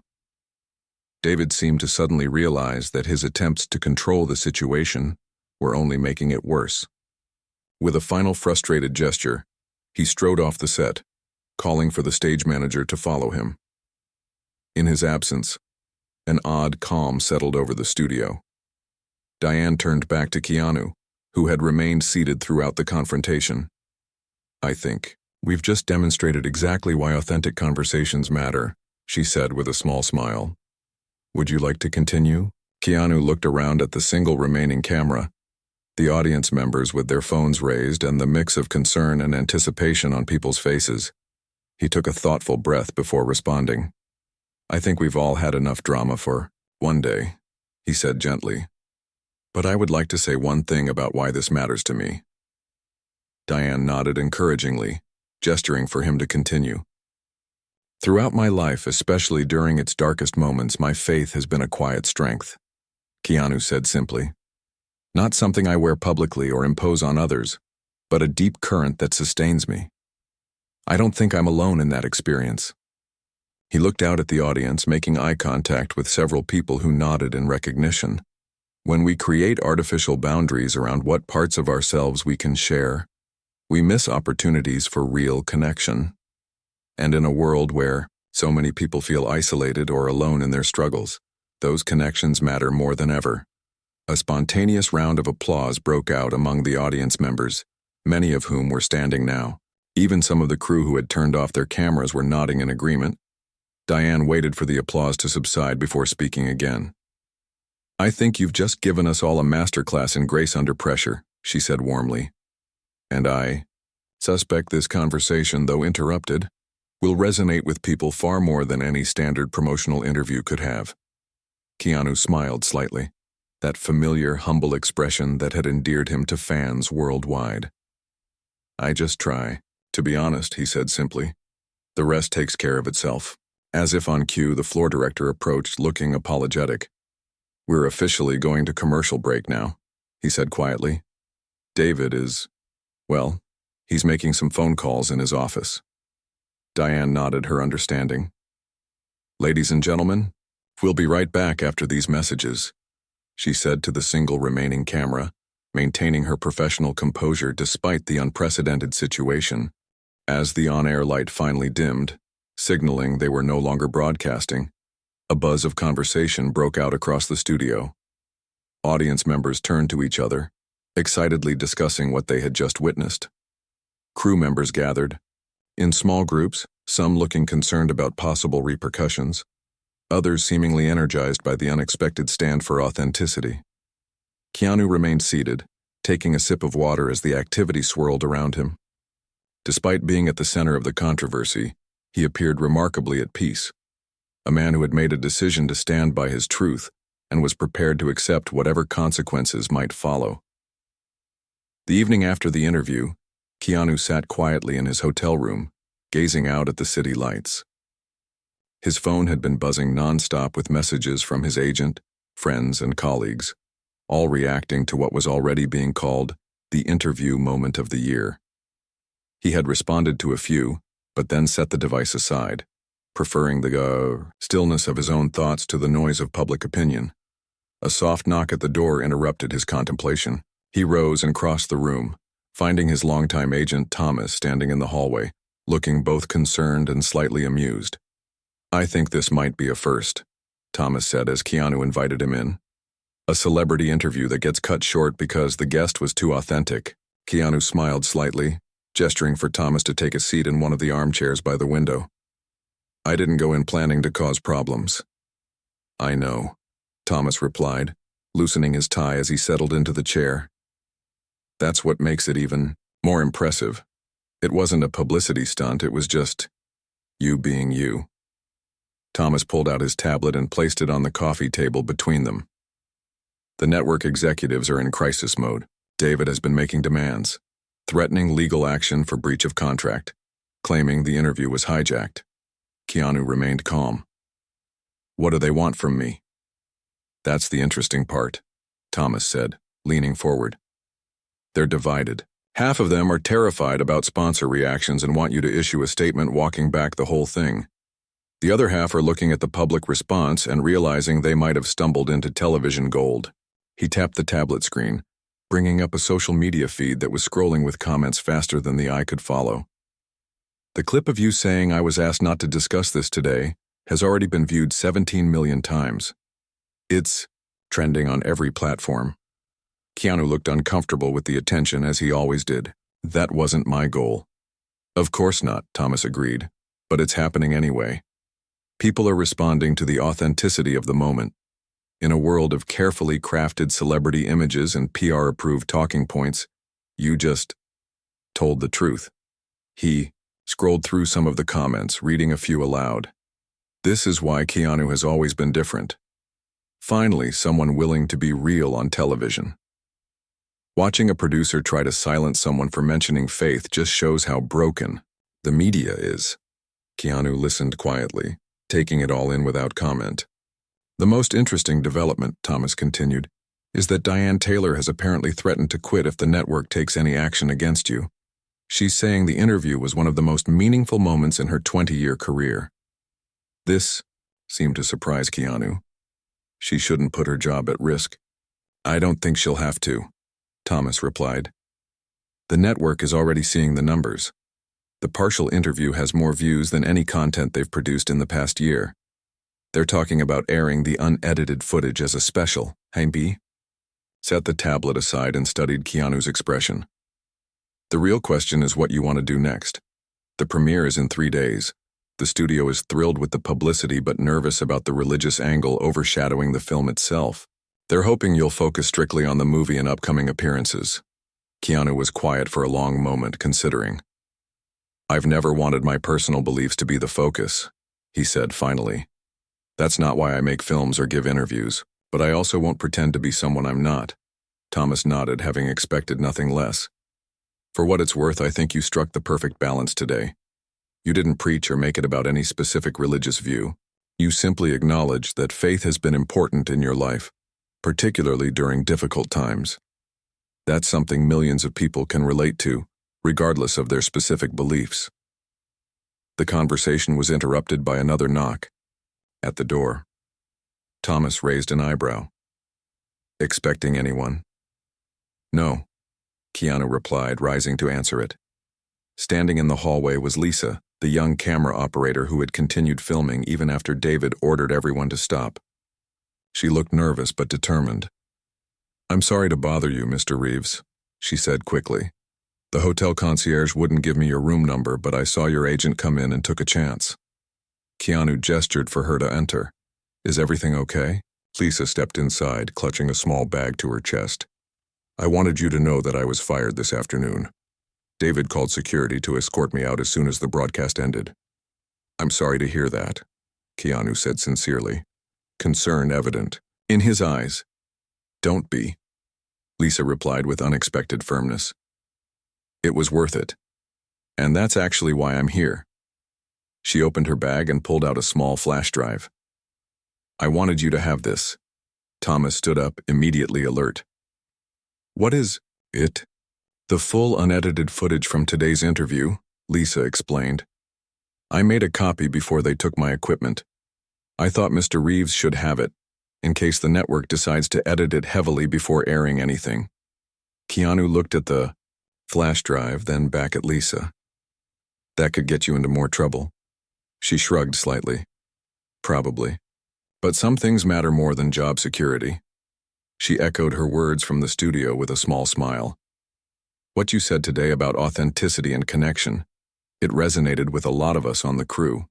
S1: David seemed to suddenly realize that his attempts to control the situation were only making it worse. With a final frustrated gesture, he strode off the set, calling for the stage manager to follow him. In his absence, an odd calm settled over the studio. Diane turned back to Keanu, who had remained seated throughout the confrontation. "I think we've just demonstrated exactly why authentic conversations matter," she said with a small smile. "Would you like to continue?" Keanu looked around at the single remaining camera, the audience members with their phones raised and the mix of concern and anticipation on people's faces. He took a thoughtful breath before responding. "I think we've all had enough drama for one day," he said gently. "But I would like to say one thing about why this matters to me." Diane nodded encouragingly, gesturing for him to continue. Throughout my life, especially during its darkest moments, my faith has been a quiet strength, Keanu said simply. Not something I wear publicly or impose on others, but a deep current that sustains me. I don't think I'm alone in that experience. He looked out at the audience, making eye contact with several people who nodded in recognition. When we create artificial boundaries around what parts of ourselves we can share, we miss opportunities for real connection. And in a world where so many people feel isolated or alone in their struggles, those connections matter more than ever. A spontaneous round of applause broke out among the audience members, many of whom were standing now. Even some of the crew who had turned off their cameras were nodding in agreement. Diane waited for the applause to subside before speaking again. I think you've just given us all a masterclass in grace under pressure, she said warmly. And I suspect this conversation, though interrupted, will resonate with people far more than any standard promotional interview could have. Keanu smiled slightly, that familiar, humble expression that had endeared him to fans worldwide. I just try. To be honest, he said simply. The rest takes care of itself. As if on cue, the floor director approached, looking apologetic. We're officially going to commercial break now, he said quietly. David is, well, he's making some phone calls in his office. Diane nodded her understanding. Ladies and gentlemen, we'll be right back after these messages, she said to the single remaining camera, maintaining her professional composure despite the unprecedented situation. As the on-air light finally dimmed, signaling they were no longer broadcasting, a buzz of conversation broke out across the studio. Audience members turned to each other, excitedly discussing what they had just witnessed. Crew members gathered, in small groups, some looking concerned about possible repercussions, others seemingly energized by the unexpected stand for authenticity. Keanu remained seated, taking a sip of water as the activity swirled around him. Despite being at the center of the controversy, he appeared remarkably at peace, a man who had made a decision to stand by his truth and was prepared to accept whatever consequences might follow. The evening after the interview, Keanu sat quietly in his hotel room, gazing out at the city lights. His phone had been buzzing nonstop with messages from his agent, friends, and colleagues, all reacting to what was already being called the interview moment of the year. He had responded to a few, but then set the device aside, preferring the stillness of his own thoughts to the noise of public opinion. A soft knock at the door interrupted his contemplation. He rose and crossed the room, finding his longtime agent Thomas standing in the hallway, looking both concerned and slightly amused. I think this might be a first, Thomas said as Keanu invited him in. A celebrity interview that gets cut short because the guest was too authentic. Keanu smiled slightly, gesturing for Thomas to take a seat in one of the armchairs by the window. I didn't go in planning to cause problems. I know, Thomas replied, loosening his tie as he settled into the chair. That's what makes it even more impressive. It wasn't a publicity stunt, it was just you being you. Thomas pulled out his tablet and placed it on the coffee table between them. The network executives are in crisis mode. David has been making demands, threatening legal action for breach of contract, claiming the interview was hijacked. Keanu remained calm. What do they want from me? That's the interesting part, Thomas said, leaning forward. They're divided. Half of them are terrified about sponsor reactions and want you to issue a statement walking back the whole thing. The other half are looking at the public response and realizing they might have stumbled into television gold. He tapped the tablet screen, bringing up a social media feed that was scrolling with comments faster than the eye could follow. The clip of you saying I was asked not to discuss this today has already been viewed 17 million times. It's trending on every platform. Keanu looked uncomfortable with the attention as he always did. That wasn't my goal. Of course not, Thomas agreed, but it's happening anyway. People are responding to the authenticity of the moment. In a world of carefully crafted celebrity images and PR-approved talking points, you just told the truth. He scrolled through some of the comments, reading a few aloud. This is why Keanu has always been different. Finally, someone willing to be real on television. Watching a producer try to silence someone for mentioning faith just shows how broken The media is. Keanu listened quietly, taking it all in without comment. The most interesting development, Thomas continued, is that Diane Taylor has apparently threatened to quit if the network takes any action against you. She's saying the interview was one of the most meaningful moments in her 20-year career. This seemed to surprise Keanu. She shouldn't put her job at risk. I don't think she'll have to, Thomas replied. The network is already seeing the numbers. The partial interview has more views than any content they've produced in the past year. They're talking about airing the unedited footage as a special, hey B? Set the tablet aside and studied Keanu's expression. The real question is what you want to do next. The premiere is in 3 days. The studio is thrilled with the publicity but nervous about the religious angle overshadowing the film itself. They're hoping you'll focus strictly on the movie and upcoming appearances. Keanu was quiet for a long moment, considering. I've never wanted my personal beliefs to be the focus, he said finally. That's not why I make films or give interviews, but I also won't pretend to be someone I'm not. Thomas nodded, having expected nothing less. For what it's worth, I think you struck the perfect balance today. You didn't preach or make it about any specific religious view. You simply acknowledged that faith has been important in your life, particularly during difficult times. That's something millions of people can relate to, regardless of their specific beliefs. The conversation was interrupted by another knock. At the door. Thomas raised an eyebrow. Expecting anyone? No, Keanu replied, rising to answer it. Standing in the hallway was Lisa, the young camera operator who had continued filming even after David ordered everyone to stop. She looked nervous but determined. I'm sorry to bother you, Mr. Reeves, she said quickly. The hotel concierge wouldn't give me your room number, but I saw your agent come in and took a chance. Keanu gestured for her to enter. Is everything okay? Lisa stepped inside, clutching a small bag to her chest. I wanted you to know that I was fired this afternoon. David called security to escort me out as soon as the broadcast ended. I'm sorry to hear that, Keanu said sincerely, concern evident in his eyes. Don't be, Lisa replied with unexpected firmness. It was worth it. And that's actually why I'm here. She opened her bag and pulled out a small flash drive. I wanted you to have this. Thomas stood up, immediately alert. What is it? The full unedited footage from today's interview, Lisa explained. I made a copy before they took my equipment. I thought Mr. Reeves should have it, in case the network decides to edit it heavily before airing anything. Keanu looked at the flash drive, then back at Lisa. That could get you into more trouble. She shrugged slightly. Probably. But some things matter more than job security. She echoed her words from the studio with a small smile. What you said today about authenticity and connection, it resonated with a lot of us on the crew.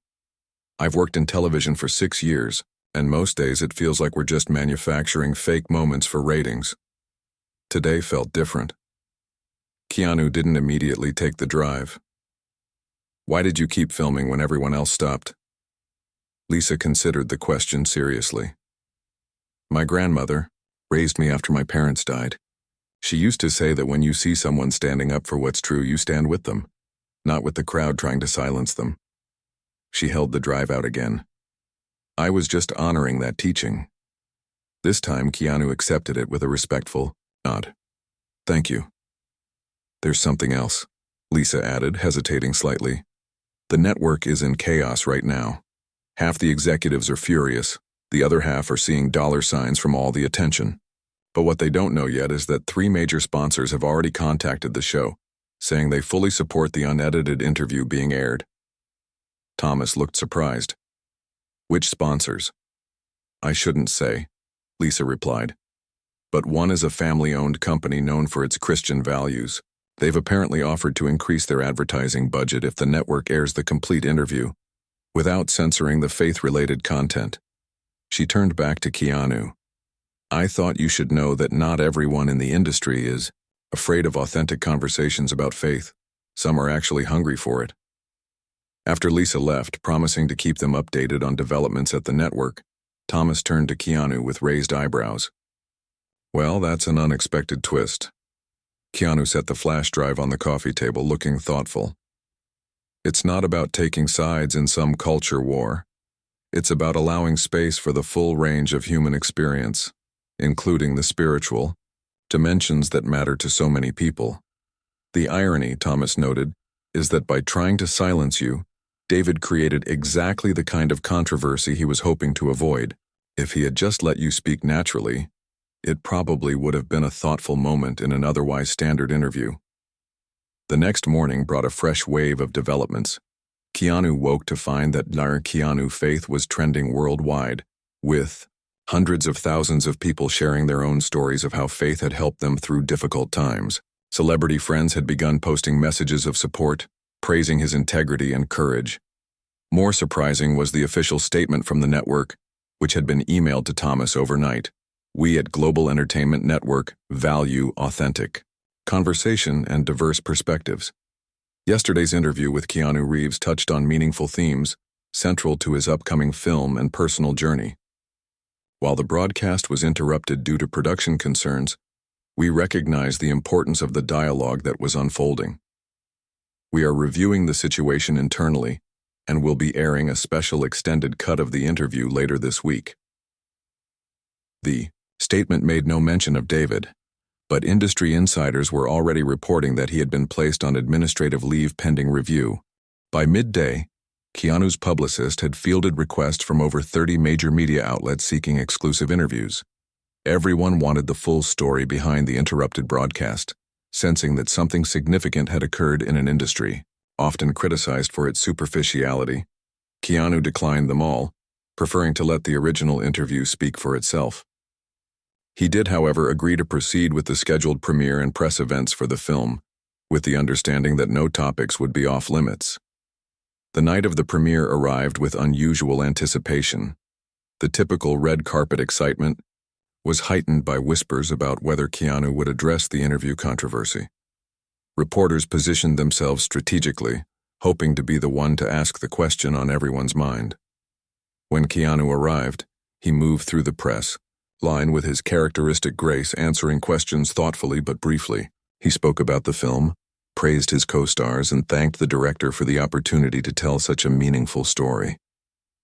S1: I've worked in television for 6 years, and most days it feels like we're just manufacturing fake moments for ratings. Today felt different. Keanu didn't immediately take the drive. Why did you keep filming when everyone else stopped? Lisa considered the question seriously. My grandmother raised me after my parents died. She used to say that when you see someone standing up for what's true, you stand with them, not with the crowd trying to silence them. She held the drive out again. I was just honoring that teaching. This time, Keanu accepted it with a respectful nod. Thank you. There's something else, Lisa added, hesitating slightly. The network is in chaos right now. Half the executives are furious, the other half are seeing dollar signs from all the attention. But what they don't know yet is that 3 major sponsors have already contacted the show, saying they fully support the unedited interview being aired. Thomas looked surprised. Which sponsors? I shouldn't say, Lisa replied. But one is a family-owned company known for its Christian values. They've apparently offered to increase their advertising budget if the network airs the complete interview, without censoring the faith-related content. She turned back to Keanu. I thought you should know that not everyone in the industry is afraid of authentic conversations about faith. Some are actually hungry for it. After Lisa left, promising to keep them updated on developments at the network, Thomas turned to Keanu with raised eyebrows. Well, that's an unexpected twist. Keanu set the flash drive on the coffee table, looking thoughtful. It's not about taking sides in some culture war. It's about allowing space for the full range of human experience, including the spiritual, dimensions that matter to so many people. The irony, Thomas noted, is that by trying to silence you, David created exactly the kind of controversy he was hoping to avoid. If he had just let you speak naturally, it probably would have been a thoughtful moment in an otherwise standard interview. The next morning brought a fresh wave of developments. Keanu woke to find that Keanu faith was trending worldwide, with hundreds of thousands of people sharing their own stories of how faith had helped them through difficult times. Celebrity friends had begun posting messages of support, praising his integrity and courage. More surprising was the official statement from the network, which had been emailed to Thomas overnight. We at Global Entertainment Network value authentic conversation and diverse perspectives. Yesterday's interview with Keanu Reeves touched on meaningful themes central to his upcoming film and personal journey. While the broadcast was interrupted due to production concerns, we recognized the importance of the dialogue that was unfolding. We are reviewing the situation internally and will be airing a special extended cut of the interview later this week. The statement made no mention of David, but industry insiders were already reporting that he had been placed on administrative leave pending review. By midday, Keanu's publicist had fielded requests from over 30 major media outlets seeking exclusive interviews. Everyone wanted the full story behind the interrupted broadcast, sensing that something significant had occurred in an industry, often criticized for its superficiality. Keanu declined them all, preferring to let the original interview speak for itself. He did, however, agree to proceed with the scheduled premiere and press events for the film, with the understanding that no topics would be off-limits. The night of the premiere arrived with unusual anticipation. The typical red carpet excitement was heightened by whispers about whether Keanu would address the interview controversy. Reporters positioned themselves strategically, hoping to be the one to ask the question on everyone's mind. When Keanu arrived, he moved through the press line with his characteristic grace, answering questions thoughtfully but briefly. He spoke about the film, praised his co-stars, and thanked the director for the opportunity to tell such a meaningful story.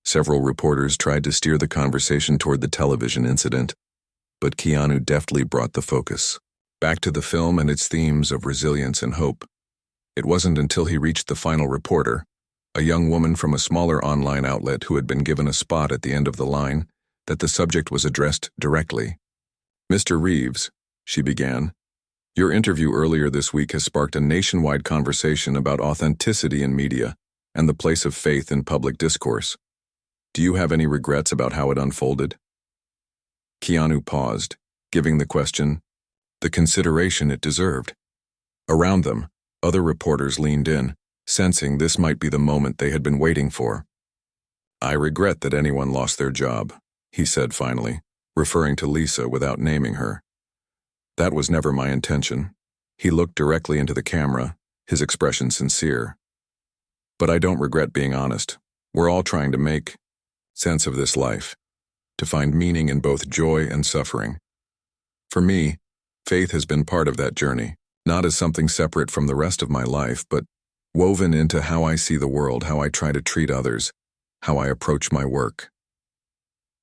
S1: Several reporters tried to steer the conversation toward the television incident, but Keanu deftly brought the focus back to the film and its themes of resilience and hope. It wasn't until he reached the final reporter, a young woman from a smaller online outlet who had been given a spot at the end of the line, that the subject was addressed directly. "Mr. Reeves," she began, "your interview earlier this week has sparked a nationwide conversation about authenticity in media and the place of faith in public discourse. Do you have any regrets about how it unfolded?" Keanu paused, giving the question the consideration it deserved. Around them, other reporters leaned in, sensing this might be the moment they had been waiting for. "I regret that anyone lost their job," he said finally, referring to Lisa without naming her. "That was never my intention." He looked directly into the camera, his expression sincere. "But I don't regret being honest. We're all trying to make sense of this life, to find meaning in both joy and suffering. For me, faith has been part of that journey, not as something separate from the rest of my life, but woven into how I see the world, how I try to treat others, how I approach my work."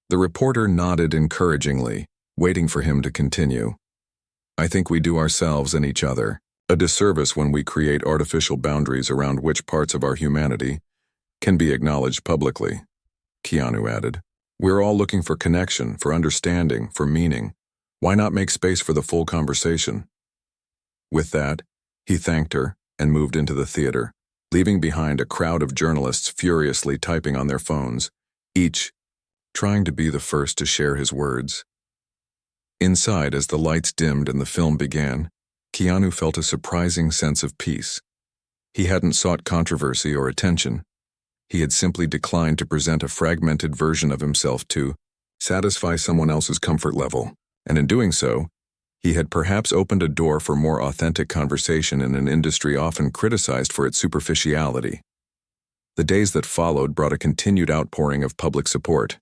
S1: The reporter nodded encouragingly, waiting for him to continue. "I think we do ourselves and each other a disservice when we create artificial boundaries around which parts of our humanity can be acknowledged publicly," Keanu added. "We're all looking for connection, for understanding, for meaning. Why not make space for the full conversation?" With that, he thanked her and moved into the theater, leaving behind a crowd of journalists furiously typing on their phones, each trying to be the first to share his words. Inside, as the lights dimmed and the film began, Keanu felt a surprising sense of peace. He hadn't sought controversy or attention. He had simply declined to present a fragmented version of himself to satisfy someone else's comfort level, and in doing so, he had perhaps opened a door for more authentic conversation in an industry often criticized for its superficiality. The days that followed brought a continued outpouring of public support,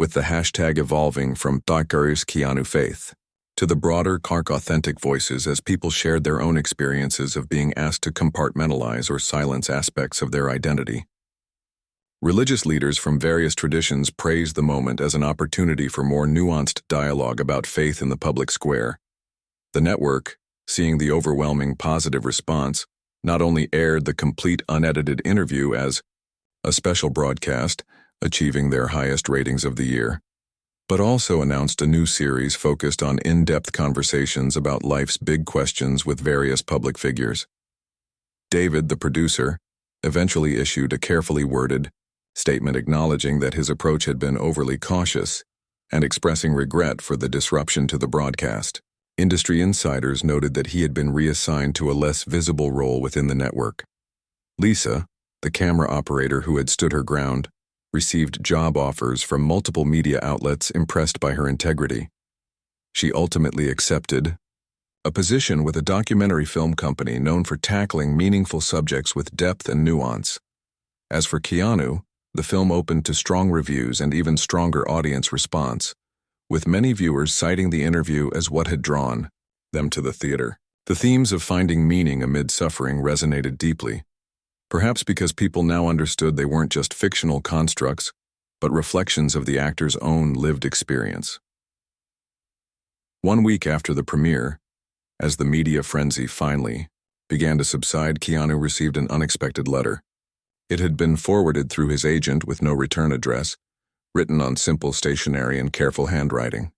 S1: with the hashtag evolving from Keanu Faith to the broader, authentic voices as people shared their own experiences of being asked to compartmentalize or silence aspects of their identity. Religious leaders from various traditions praised the moment as an opportunity for more nuanced dialogue about faith in the public square. The network, seeing the overwhelming positive response, not only aired the complete unedited interview as a special broadcast, achieving their highest ratings of the year, but also announced a new series focused on in-depth conversations about life's big questions with various public figures. David, the producer, eventually issued a carefully worded statement acknowledging that his approach had been overly cautious and expressing regret for the disruption to the broadcast. Industry insiders noted that he had been reassigned to a less visible role within the network. Lisa, the camera operator who had stood her ground, received job offers from multiple media outlets impressed by her integrity. She ultimately accepted a position with a documentary film company known for tackling meaningful subjects with depth and nuance. As for Keanu, the film opened to strong reviews and even stronger audience response, with many viewers citing the interview as what had drawn them to the theater. The themes of finding meaning amid suffering resonated deeply, perhaps because people now understood they weren't just fictional constructs, but reflections of the actor's own lived experience. 1 week after the premiere, as the media frenzy finally began to subside, Keanu received an unexpected letter. It had been forwarded through his agent with no return address, written on simple stationery and careful handwriting.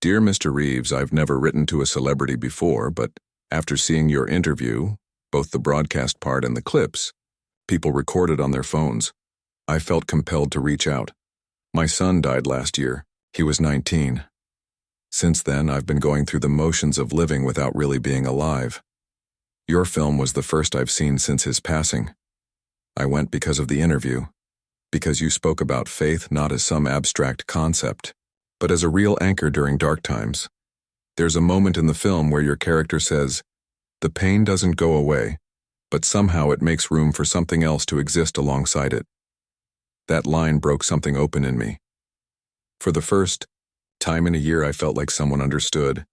S1: "Dear Mr. Reeves, I've never written to a celebrity before, but after seeing your interview, both the broadcast part and the clips, people recorded on their phones, I felt compelled to reach out. My son died last year. He was 19. Since then, I've been going through the motions of living without really being alive. Your film was the first I've seen since his passing. I went because of the interview, because you spoke about faith not as some abstract concept, but as a real anchor during dark times. There's a moment in the film where your character says, 'The pain doesn't go away, but somehow it makes room for something else to exist alongside it.' That line broke something open in me. For the first time in a year, I felt like someone understood.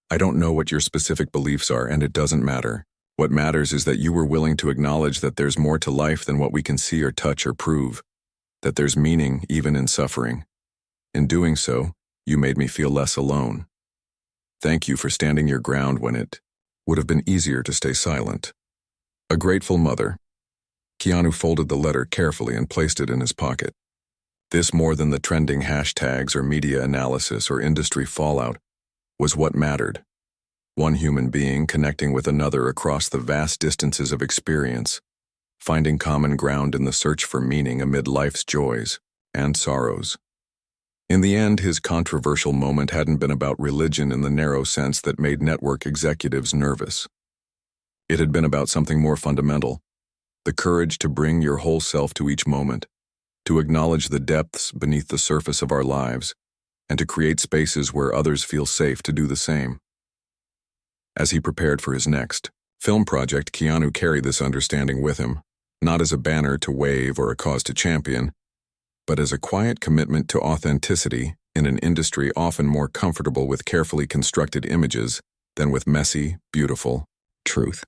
S1: I don't know what your specific beliefs are, and it doesn't matter. What matters is that you were willing to acknowledge that there's more to life than what we can see or touch or prove, that there's meaning even in suffering. In doing so, you made me feel less alone. Thank you for standing your ground when it would have been easier to stay silent. A grateful mother." Keanu folded the letter carefully and placed it in his pocket. This, more than the trending hashtags or media analysis or industry fallout, was what mattered. One human being connecting with another across the vast distances of experience, finding common ground in the search for meaning amid life's joys and sorrows. In the end, his controversial moment hadn't been about religion in the narrow sense that made network executives nervous. It had been about something more fundamental, the courage to bring your whole self to each moment, to acknowledge the depths beneath the surface of our lives, and to create spaces where others feel safe to do the same. As he prepared for his next film project, Keanu carried this understanding with him, not as a banner to wave or a cause to champion, but as a quiet commitment to authenticity in an industry often more comfortable with carefully constructed images than with messy, beautiful truth.